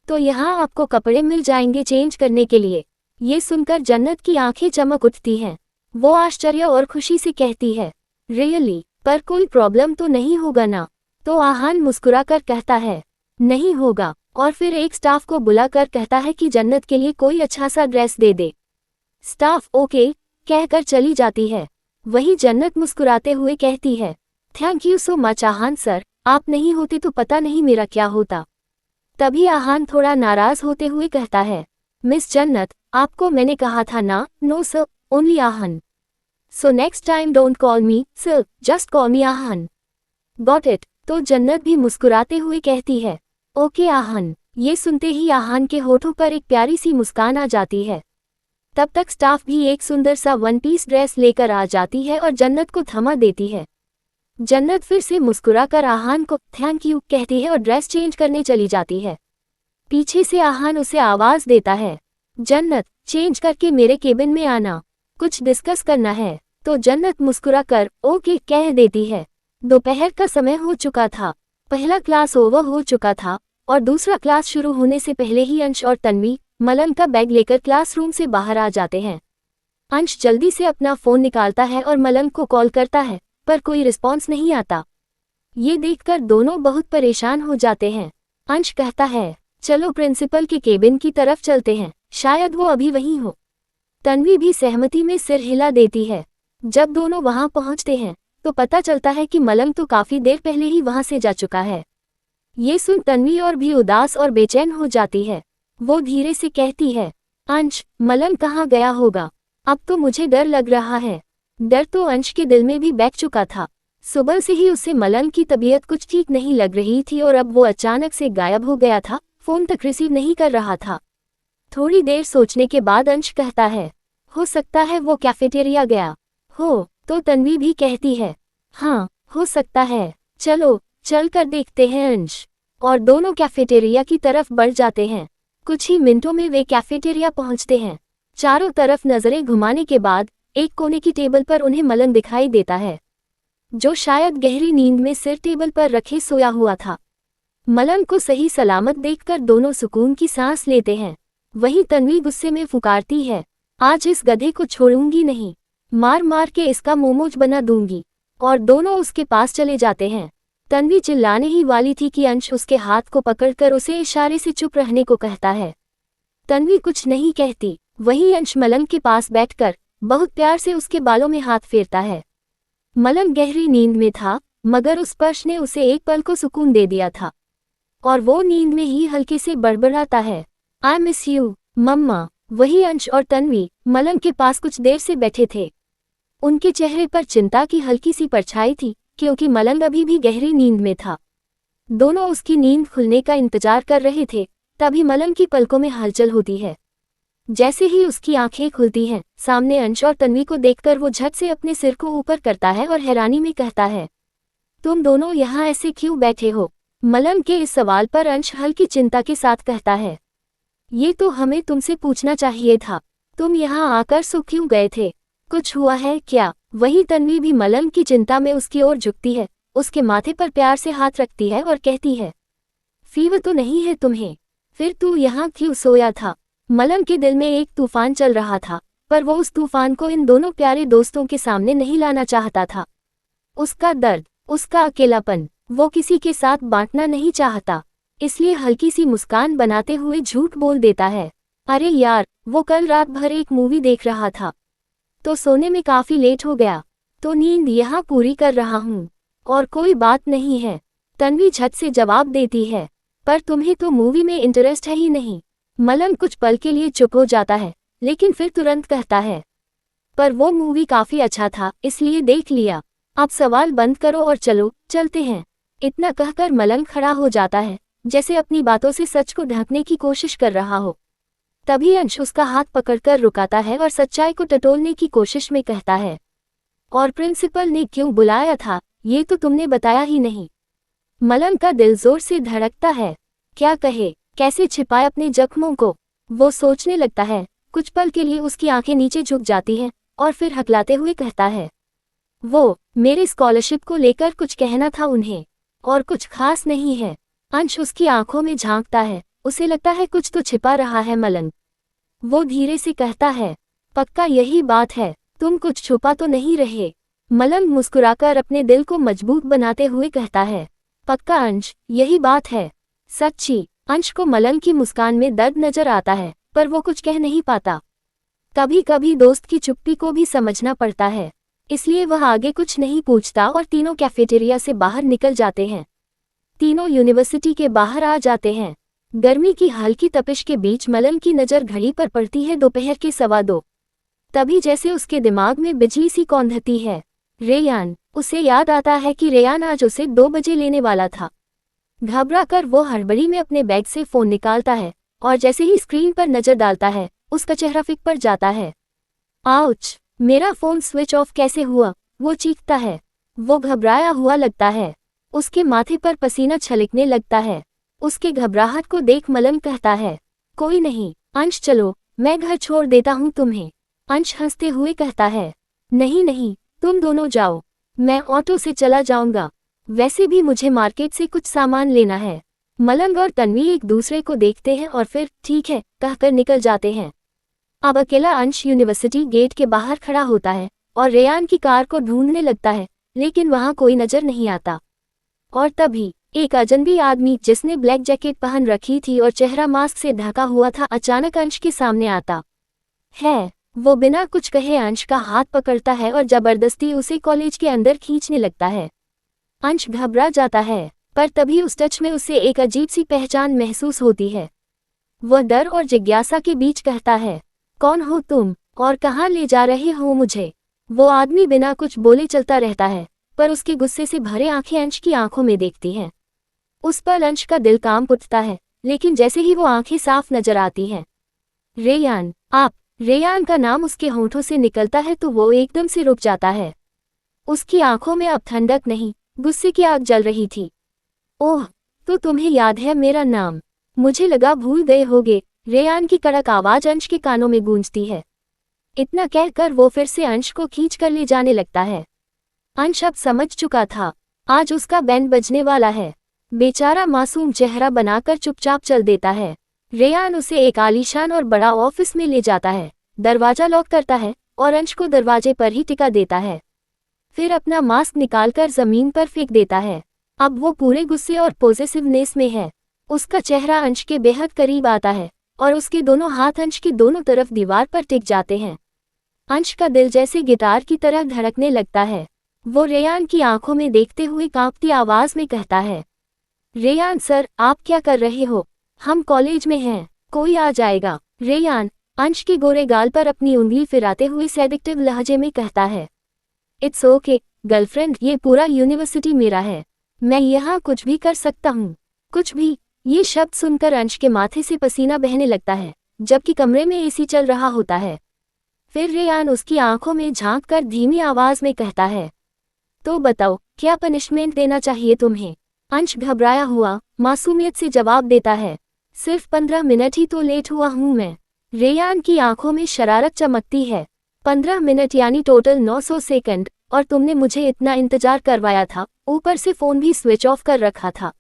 तो यहाँ आपको कपड़े मिल जाएंगे चेंज करने के लिए। ये सुनकर जन्नत की आंखें चमक उठती हैं। वो आश्चर्य और खुशी से कहती है, रियली? पर कोई प्रॉब्लम तो नहीं होगा ना? तो आहान मुस्कुराकर कहता है, नहीं होगा, और फिर एक स्टाफ को बुलाकर कहता है कि जन्नत के लिए कोई अच्छा सा ड्रेस दे दे। स्टाफ ओके कहकर चली जाती है। वही जन्नत मुस्कुराते हुए कहती है, thank you so much Aahan sir, आप नहीं होते तो पता नहीं मेरा क्या होता। तभी आहान थोड़ा नाराज होते हुए कहता है, मिस जन्नत, आपको मैंने कहा था ना, no sir, only Aahan. So next time don't call me sir, just call me Aahan. Got it? तो जन्नत भी मुस्कुराते हुए कहती है, ओके आहान। ये सुनते ही आहान के होठों पर एक प्यारी सी मुस्कान आ जाती है। तब तक स्टाफ भी एक सुंदर सा वन पीस ड्रेस लेकर आ जाती है और जन्नत को थमा देती है। जन्नत फिर से मुस्कुराकर आहान को थैंक यू कहती है और ड्रेस चेंज करने चली जाती है। पीछे से आहान उसे आवाज देता है, जन्नत, चेंज करके मेरे केबिन में आना, कुछ डिस्कस करना है। तो जन्नत मुस्कुराकर ओके कह देती है। दोपहर का समय हो चुका था, पहला क्लास ओवर हो चुका था और दूसरा क्लास शुरू होने से पहले ही अंश और तन्वी मलंग का बैग लेकर क्लासरूम से बाहर आ जाते हैं। अंश जल्दी से अपना फोन निकालता है और मलंग को कॉल करता है, पर कोई रिस्पॉन्स नहीं आता। ये देखकर दोनों बहुत परेशान हो जाते हैं। अंश कहता है, चलो प्रिंसिपल के केबिन की तरफ चलते हैं, शायद वो अभी वहीं हो। तन्वी भी सहमति में सिर हिला देती है। जब दोनों वहां पहुंचते हैं तो पता चलता है कि मलंग तो काफी देर पहले ही वहां से जा चुका है। ये सुन तन्वी और भी उदास और बेचैन हो जाती है। वो धीरे से कहती है, अंश, मलंग कहाँ गया होगा? अब तो मुझे डर लग रहा है। डर तो अंश के दिल में भी बैठ चुका था। सुबह से ही उसे मलंग की तबीयत कुछ ठीक नहीं लग रही थी और अब वो अचानक से गायब हो गया था, फोन तक रिसीव नहीं कर रहा था। थोड़ी देर सोचने के बाद अंश कहता है, हो सकता है वो कैफेटेरिया गया हो। तो तन्वी भी कहती है, हाँ, हो सकता है, चलो चल कर देखते हैं अंश। और दोनों कैफेटेरिया की तरफ बढ़ जाते हैं। कुछ ही मिनटों में वे कैफेटेरिया पहुंचते हैं। चारों तरफ नजरें घुमाने के बाद एक कोने की टेबल पर उन्हें मलंग दिखाई देता है, जो शायद गहरी नींद में सिर टेबल पर रखे सोया हुआ था। मलंग को सही सलामत देखकर दोनों सुकून की सांस लेते हैं। वहीं तन्वी गुस्से में फुकारती है, आज इस गधे को छोड़ूंगी नहीं, मार मार के इसका मोमोज बना दूंगी। और दोनों उसके पास चले जाते हैं। तन्वी चिल्लाने ही वाली थी कि अंश उसके हाथ को पकड़कर उसे इशारे से चुप रहने को कहता है। तन्वी कुछ नहीं कहती। वहीं अंश मलंग के पास बैठकर बहुत प्यार से उसके बालों में हाथ फेरता है। मलंग गहरी नींद में था, मगर उस स्पर्श ने उसे एक पल को सुकून दे दिया था और वो नींद में ही हल्के से बड़बड़ाता है, आई मिस यू मम्मा। वही अंश और तन्वी मलंग के पास कुछ देर से बैठे थे। उनके चेहरे पर चिंता की हल्की सी परछाई थी, क्योंकि मलंग अभी भी गहरी नींद में था। दोनों उसकी नींद खुलने का इंतजार कर रहे थे। तभी मलंग की पलकों में हलचल होती है। जैसे ही उसकी आंखें खुलती हैं, सामने अंश और तन्वी को देखकर वो झट से अपने सिर को ऊपर करता है और हैरानी में कहता है, तुम दोनों यहाँ ऐसे क्यों बैठे हो? मलंग के इस सवाल पर अंश हल्की चिंता के साथ कहता है, ये तो हमें तुमसे पूछना चाहिए था, तुम यहाँ आकर सो क्यों गए थे? कुछ हुआ है क्या? वही तन्वी भी मलंग की चिंता में उसकी ओर झुकती है, उसके माथे पर प्यार से हाथ रखती है और कहती है, फीवर तो नहीं है तुम्हें? फिर तू यहाँ क्यों सोया था? मलंग के दिल में एक तूफान चल रहा था, पर वो उस तूफान को इन दोनों प्यारे दोस्तों के सामने नहीं लाना चाहता था। उसका दर्द, उसका अकेलापन वो किसी के साथ बांटना नहीं चाहता, इसलिए हल्की सी मुस्कान बनाते हुए झूठ बोल देता है, अरे यार, वो कल रात भर एक मूवी देख रहा था, तो सोने में काफी लेट हो गया, तो नींद यहाँ पूरी कर रहा हूँ, और कोई बात नहीं है। तन्वी झट से जवाब देती है, पर तुम्हें तो मूवी में इंटरेस्ट है ही नहीं। मलंग कुछ पल के लिए चुप हो जाता है, लेकिन फिर तुरंत कहता है, पर वो मूवी काफी अच्छा था, इसलिए देख लिया। अब सवाल बंद करो और चलो चलते हैं। इतना कहकर मलंग खड़ा हो जाता है, जैसे अपनी बातों से सच को ढकने की कोशिश कर रहा हो। तभी अंश उसका हाथ पकड़कर रुकाता है और सच्चाई को टटोलने की कोशिश में कहता है, और प्रिंसिपल ने क्यों बुलाया था, ये तो तुमने बताया ही नहीं। मलंग का दिल जोर से धड़कता है, क्या कहे? कैसे छिपाए अपने जख्मों को। वो सोचने लगता है। कुछ पल के लिए उसकी आंखें नीचे झुक जाती हैं और फिर हकलाते हुए कहता है, वो मेरे स्कॉलरशिप को लेकर कुछ कहना था उन्हें, और कुछ खास नहीं है। अंश उसकी आंखों में झांकता है, उसे लगता है कुछ तो छिपा रहा है मलंग। वो धीरे से कहता है, पक्का यही बात है, तुम कुछ छुपा तो नहीं रहे। मलंग मुस्कुराकर अपने दिल को मजबूत बनाते हुए कहता है, पक्का अंश, यही बात है। सच्ची। अंश को मलंग की मुस्कान में दर्द नजर आता है, पर वो कुछ कह नहीं पाता। कभी कभी दोस्त की चुप्पी को भी समझना पड़ता है, इसलिए वह आगे कुछ नहीं पूछता और तीनों कैफेटेरिया से बाहर निकल जाते हैं। तीनों यूनिवर्सिटी के बाहर आ जाते हैं। गर्मी की हल्की तपिश के बीच मलंग की नज़र घड़ी पर पड़ती है, दोपहर के 2:15। तभी जैसे उसके दिमाग में बिजली सी कौंधती है। रेयान। उसे याद आता है कि रेयान आज उसे 2 बजे लेने वाला था। घबराकर वो हड़बड़ी में अपने बैग से फ़ोन निकालता है और जैसे ही स्क्रीन पर नज़र डालता है, उसका चेहरा फिक पड़ जाता है। आउच! मेरा फ़ोन स्विच ऑफ कैसे हुआ? वो चीखता है। वो घबराया हुआ लगता है। उसके माथे पर पसीना छलकने लगता है। उसके घबराहट को देख मलंग कहता है, कोई नहीं, अंश चलो, मैं घर छोड़ देता हूँ तुम्हें। अंश हंसते हुए कहता है, नहीं नहीं, तुम दोनों जाओ, मैं ऑटो से चला जाऊंगा। वैसे भी मुझे मार्केट से कुछ सामान लेना है। मलंग और तन्वी एक दूसरे को देखते हैं और फिर ठीक है कहकर निकल जाते हैं। अब अकेला अंश यूनिवर्सिटी गेट के बाहर खड़ा होता है और रेयान की कार को ढूंढने लगता है, लेकिन वहां कोई नजर नहीं आता। और तभी एक अजनबी आदमी जिसने ब्लैक जैकेट पहन रखी थी और चेहरा मास्क से ढका हुआ था, अचानक अंश के सामने आता है। वो बिना कुछ कहे अंश का हाथ पकड़ता है और जबरदस्ती उसे कॉलेज के अंदर खींचने लगता है। अंश घबरा जाता है, पर तभी उस टच में उसे एक अजीब सी पहचान महसूस होती है। वह डर और जिज्ञासा के बीच कहता है, कौन हो तुम और कहाँ ले जा रहे हो मुझे? वो आदमी बिना कुछ बोले चलता रहता है, पर उसके गुस्से से भरे आंखें अंश की आंखों में देखती हैं। उस पर अंश का दिल कांप उठता है, लेकिन जैसे ही वो आंखें साफ नजर आती हैं, रेयान, आप। रेयान का नाम उसके होंठों से निकलता है तो वो एकदम से रुक जाता है। उसकी आंखों में अब ठंडक नहीं, गुस्से की आग जल रही थी। ओह, तो तुम्हें याद है मेरा नाम? मुझे लगा भूल गए होगे। रेयान की कड़क आवाज अंश के कानों में गूंजती है। इतना कहकर वो फिर से अंश को खींच कर ले जाने लगता है। अंश अब समझ चुका था, आज उसका बैंड बजने वाला है। बेचारा मासूम चेहरा बनाकर चुपचाप चल देता है। रेयान उसे एक आलीशान और बड़ा ऑफिस में ले जाता है, दरवाजा लॉक करता है और अंश को दरवाजे पर ही टिका देता है। फिर अपना मास्क निकालकर जमीन पर फेंक देता है। अब वो पूरे गुस्से और पॉजिटिवनेस में है। उसका चेहरा अंश के बेहद करीब आता है और उसके दोनों हाथ अंश की दोनों तरफ दीवार पर टिक जाते हैं। अंश का दिल जैसे गिटार की तरह धड़कने लगता है। वो रेयान की आंखों में देखते हुए कांपती आवाज में कहता है, रेयान सर, आप क्या कर रहे हो? हम कॉलेज में हैं, कोई आ जाएगा। रेयान अंश के गोरे गाल पर अपनी उंगली फिराते हुए सेडिक्टिव लहजे में कहता है, इट्स ओके गर्लफ्रेंड, ये पूरा यूनिवर्सिटी मेरा है, मैं यहाँ कुछ भी कर सकता हूँ। कुछ भी? ये शब्द सुनकर अंश के माथे से पसीना बहने लगता है, जबकि कमरे में एसी चल रहा होता है। फिर रेयान उसकी आंखों में झांक कर धीमी आवाज में कहता है, तो बताओ, क्या पनिशमेंट देना चाहिए तुम्हें? अंश घबराया हुआ मासूमियत से जवाब देता है, सिर्फ 15 मिनट ही तो लेट हुआ हूँ मैं। रेयान की आंखों में शरारत चमकती है। 15 मिनट यानी टोटल 900 सेकंड, और तुमने मुझे इतना इंतजार करवाया था, ऊपर से फोन भी स्विच ऑफ कर रखा था।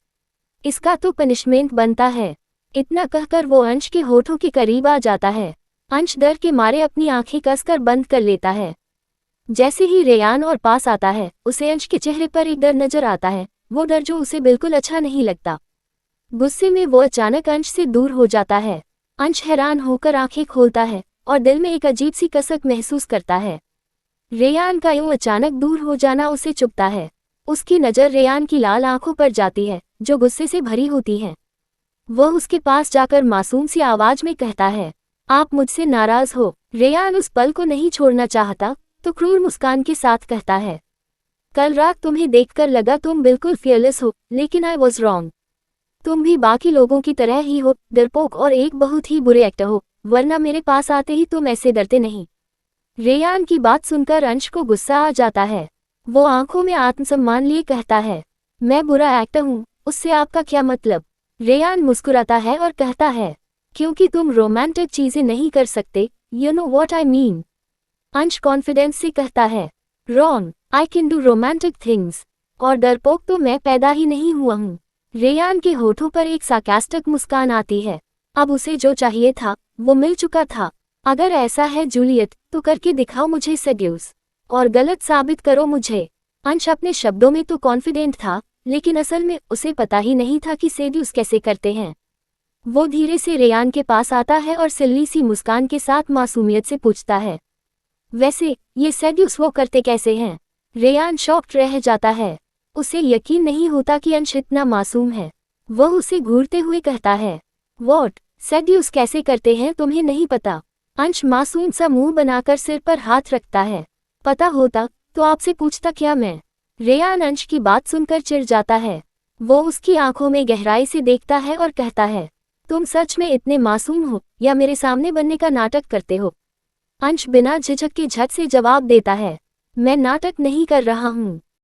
इसका तो पनिशमेंट बनता है। इतना कहकर वो अंश के होठों के करीब आ जाता है। अंश डर के मारे अपनी आंखें कसकर बंद कर लेता है। जैसे ही रेयान और पास आता है, उसे अंश के चेहरे पर एक डर नजर आता है, वो डर जो उसे बिल्कुल अच्छा नहीं लगता। गुस्से में वो अचानक अंश से दूर हो जाता है। अंश हैरान होकर आंखें खोलता है और दिल में एक अजीब सी कसक महसूस करता है। रेयान का यूं अचानक दूर हो जाना उसे चुभता है। उसकी नज़र रेयान की लाल आंखों पर जाती है, जो गुस्से से भरी होती हैं। वह उसके पास जाकर मासूम सी आवाज में कहता है, आप मुझसे नाराज हो? रेयान उस पल को नहीं छोड़ना चाहता, तो क्रूर मुस्कान के साथ कहता है, कल रात तुम्हें देखकर लगा तुम बिल्कुल फियरलेस हो, लेकिन आई वॉज रॉन्ग। तुम भी बाकी लोगों की तरह ही हो, डरपोक और एक बहुत ही बुरे एक्टर हो, वरना मेरे पास आते ही तुम ऐसे डरते नहीं। रेयान की बात सुनकर अंश को गुस्सा आ जाता है। वो आंखों में आत्मसम्मान लिए कहता है, मैं बुरा एक्टर हूँ, उससे आपका क्या मतलब? रेयान मुस्कुराता है और कहता है, क्योंकि तुम रोमांटिक चीजें नहीं कर सकते, you know what I mean. अंश कॉन्फिडेंस से कहता है, wrong, I can do romantic things. और डरपोक तो मैं पैदा ही नहीं हुआ हूँ। रेयान के होठों पर एक सार्कास्टिक मुस्कान आती है। अब उसे जो चाहिए था वो मिल चुका था। अगर ऐसा है जूलियट, तो करके दिखाओ मुझे सेड्यूस, और गलत साबित करो मुझे। अंश अपने शब्दों में तो कॉन्फिडेंट था, लेकिन असल में उसे पता ही नहीं था कि सेड्यूस कैसे करते हैं। वो धीरे से रेयान के पास आता है और सिल्ली सी मुस्कान के साथ मासूमियत से पूछता है, वैसे ये सेड्यूस वो करते कैसे हैं? रेयान शॉक्ड रह जाता है। उसे यकीन नहीं होता कि अंश इतना मासूम है। वह उसे घूरते हुए कहता है, व्हाट, सेड्यूस कैसे करते हैं तुम्हें नहीं पता? अंश मासूम सा मुंह बनाकर सिर पर हाथ रखता है। पता होता तो आपसे पूछता क्या मैं? रेयान अंश की बात सुनकर चिढ़ जाता है। वो उसकी आंखों में गहराई से देखता है और कहता है, तुम सच में इतने मासूम हो या मेरे सामने बनने का नाटक करते हो? अंश बिना झिझक के झट से जवाब देता है, मैं नाटक नहीं कर रहा हूँ।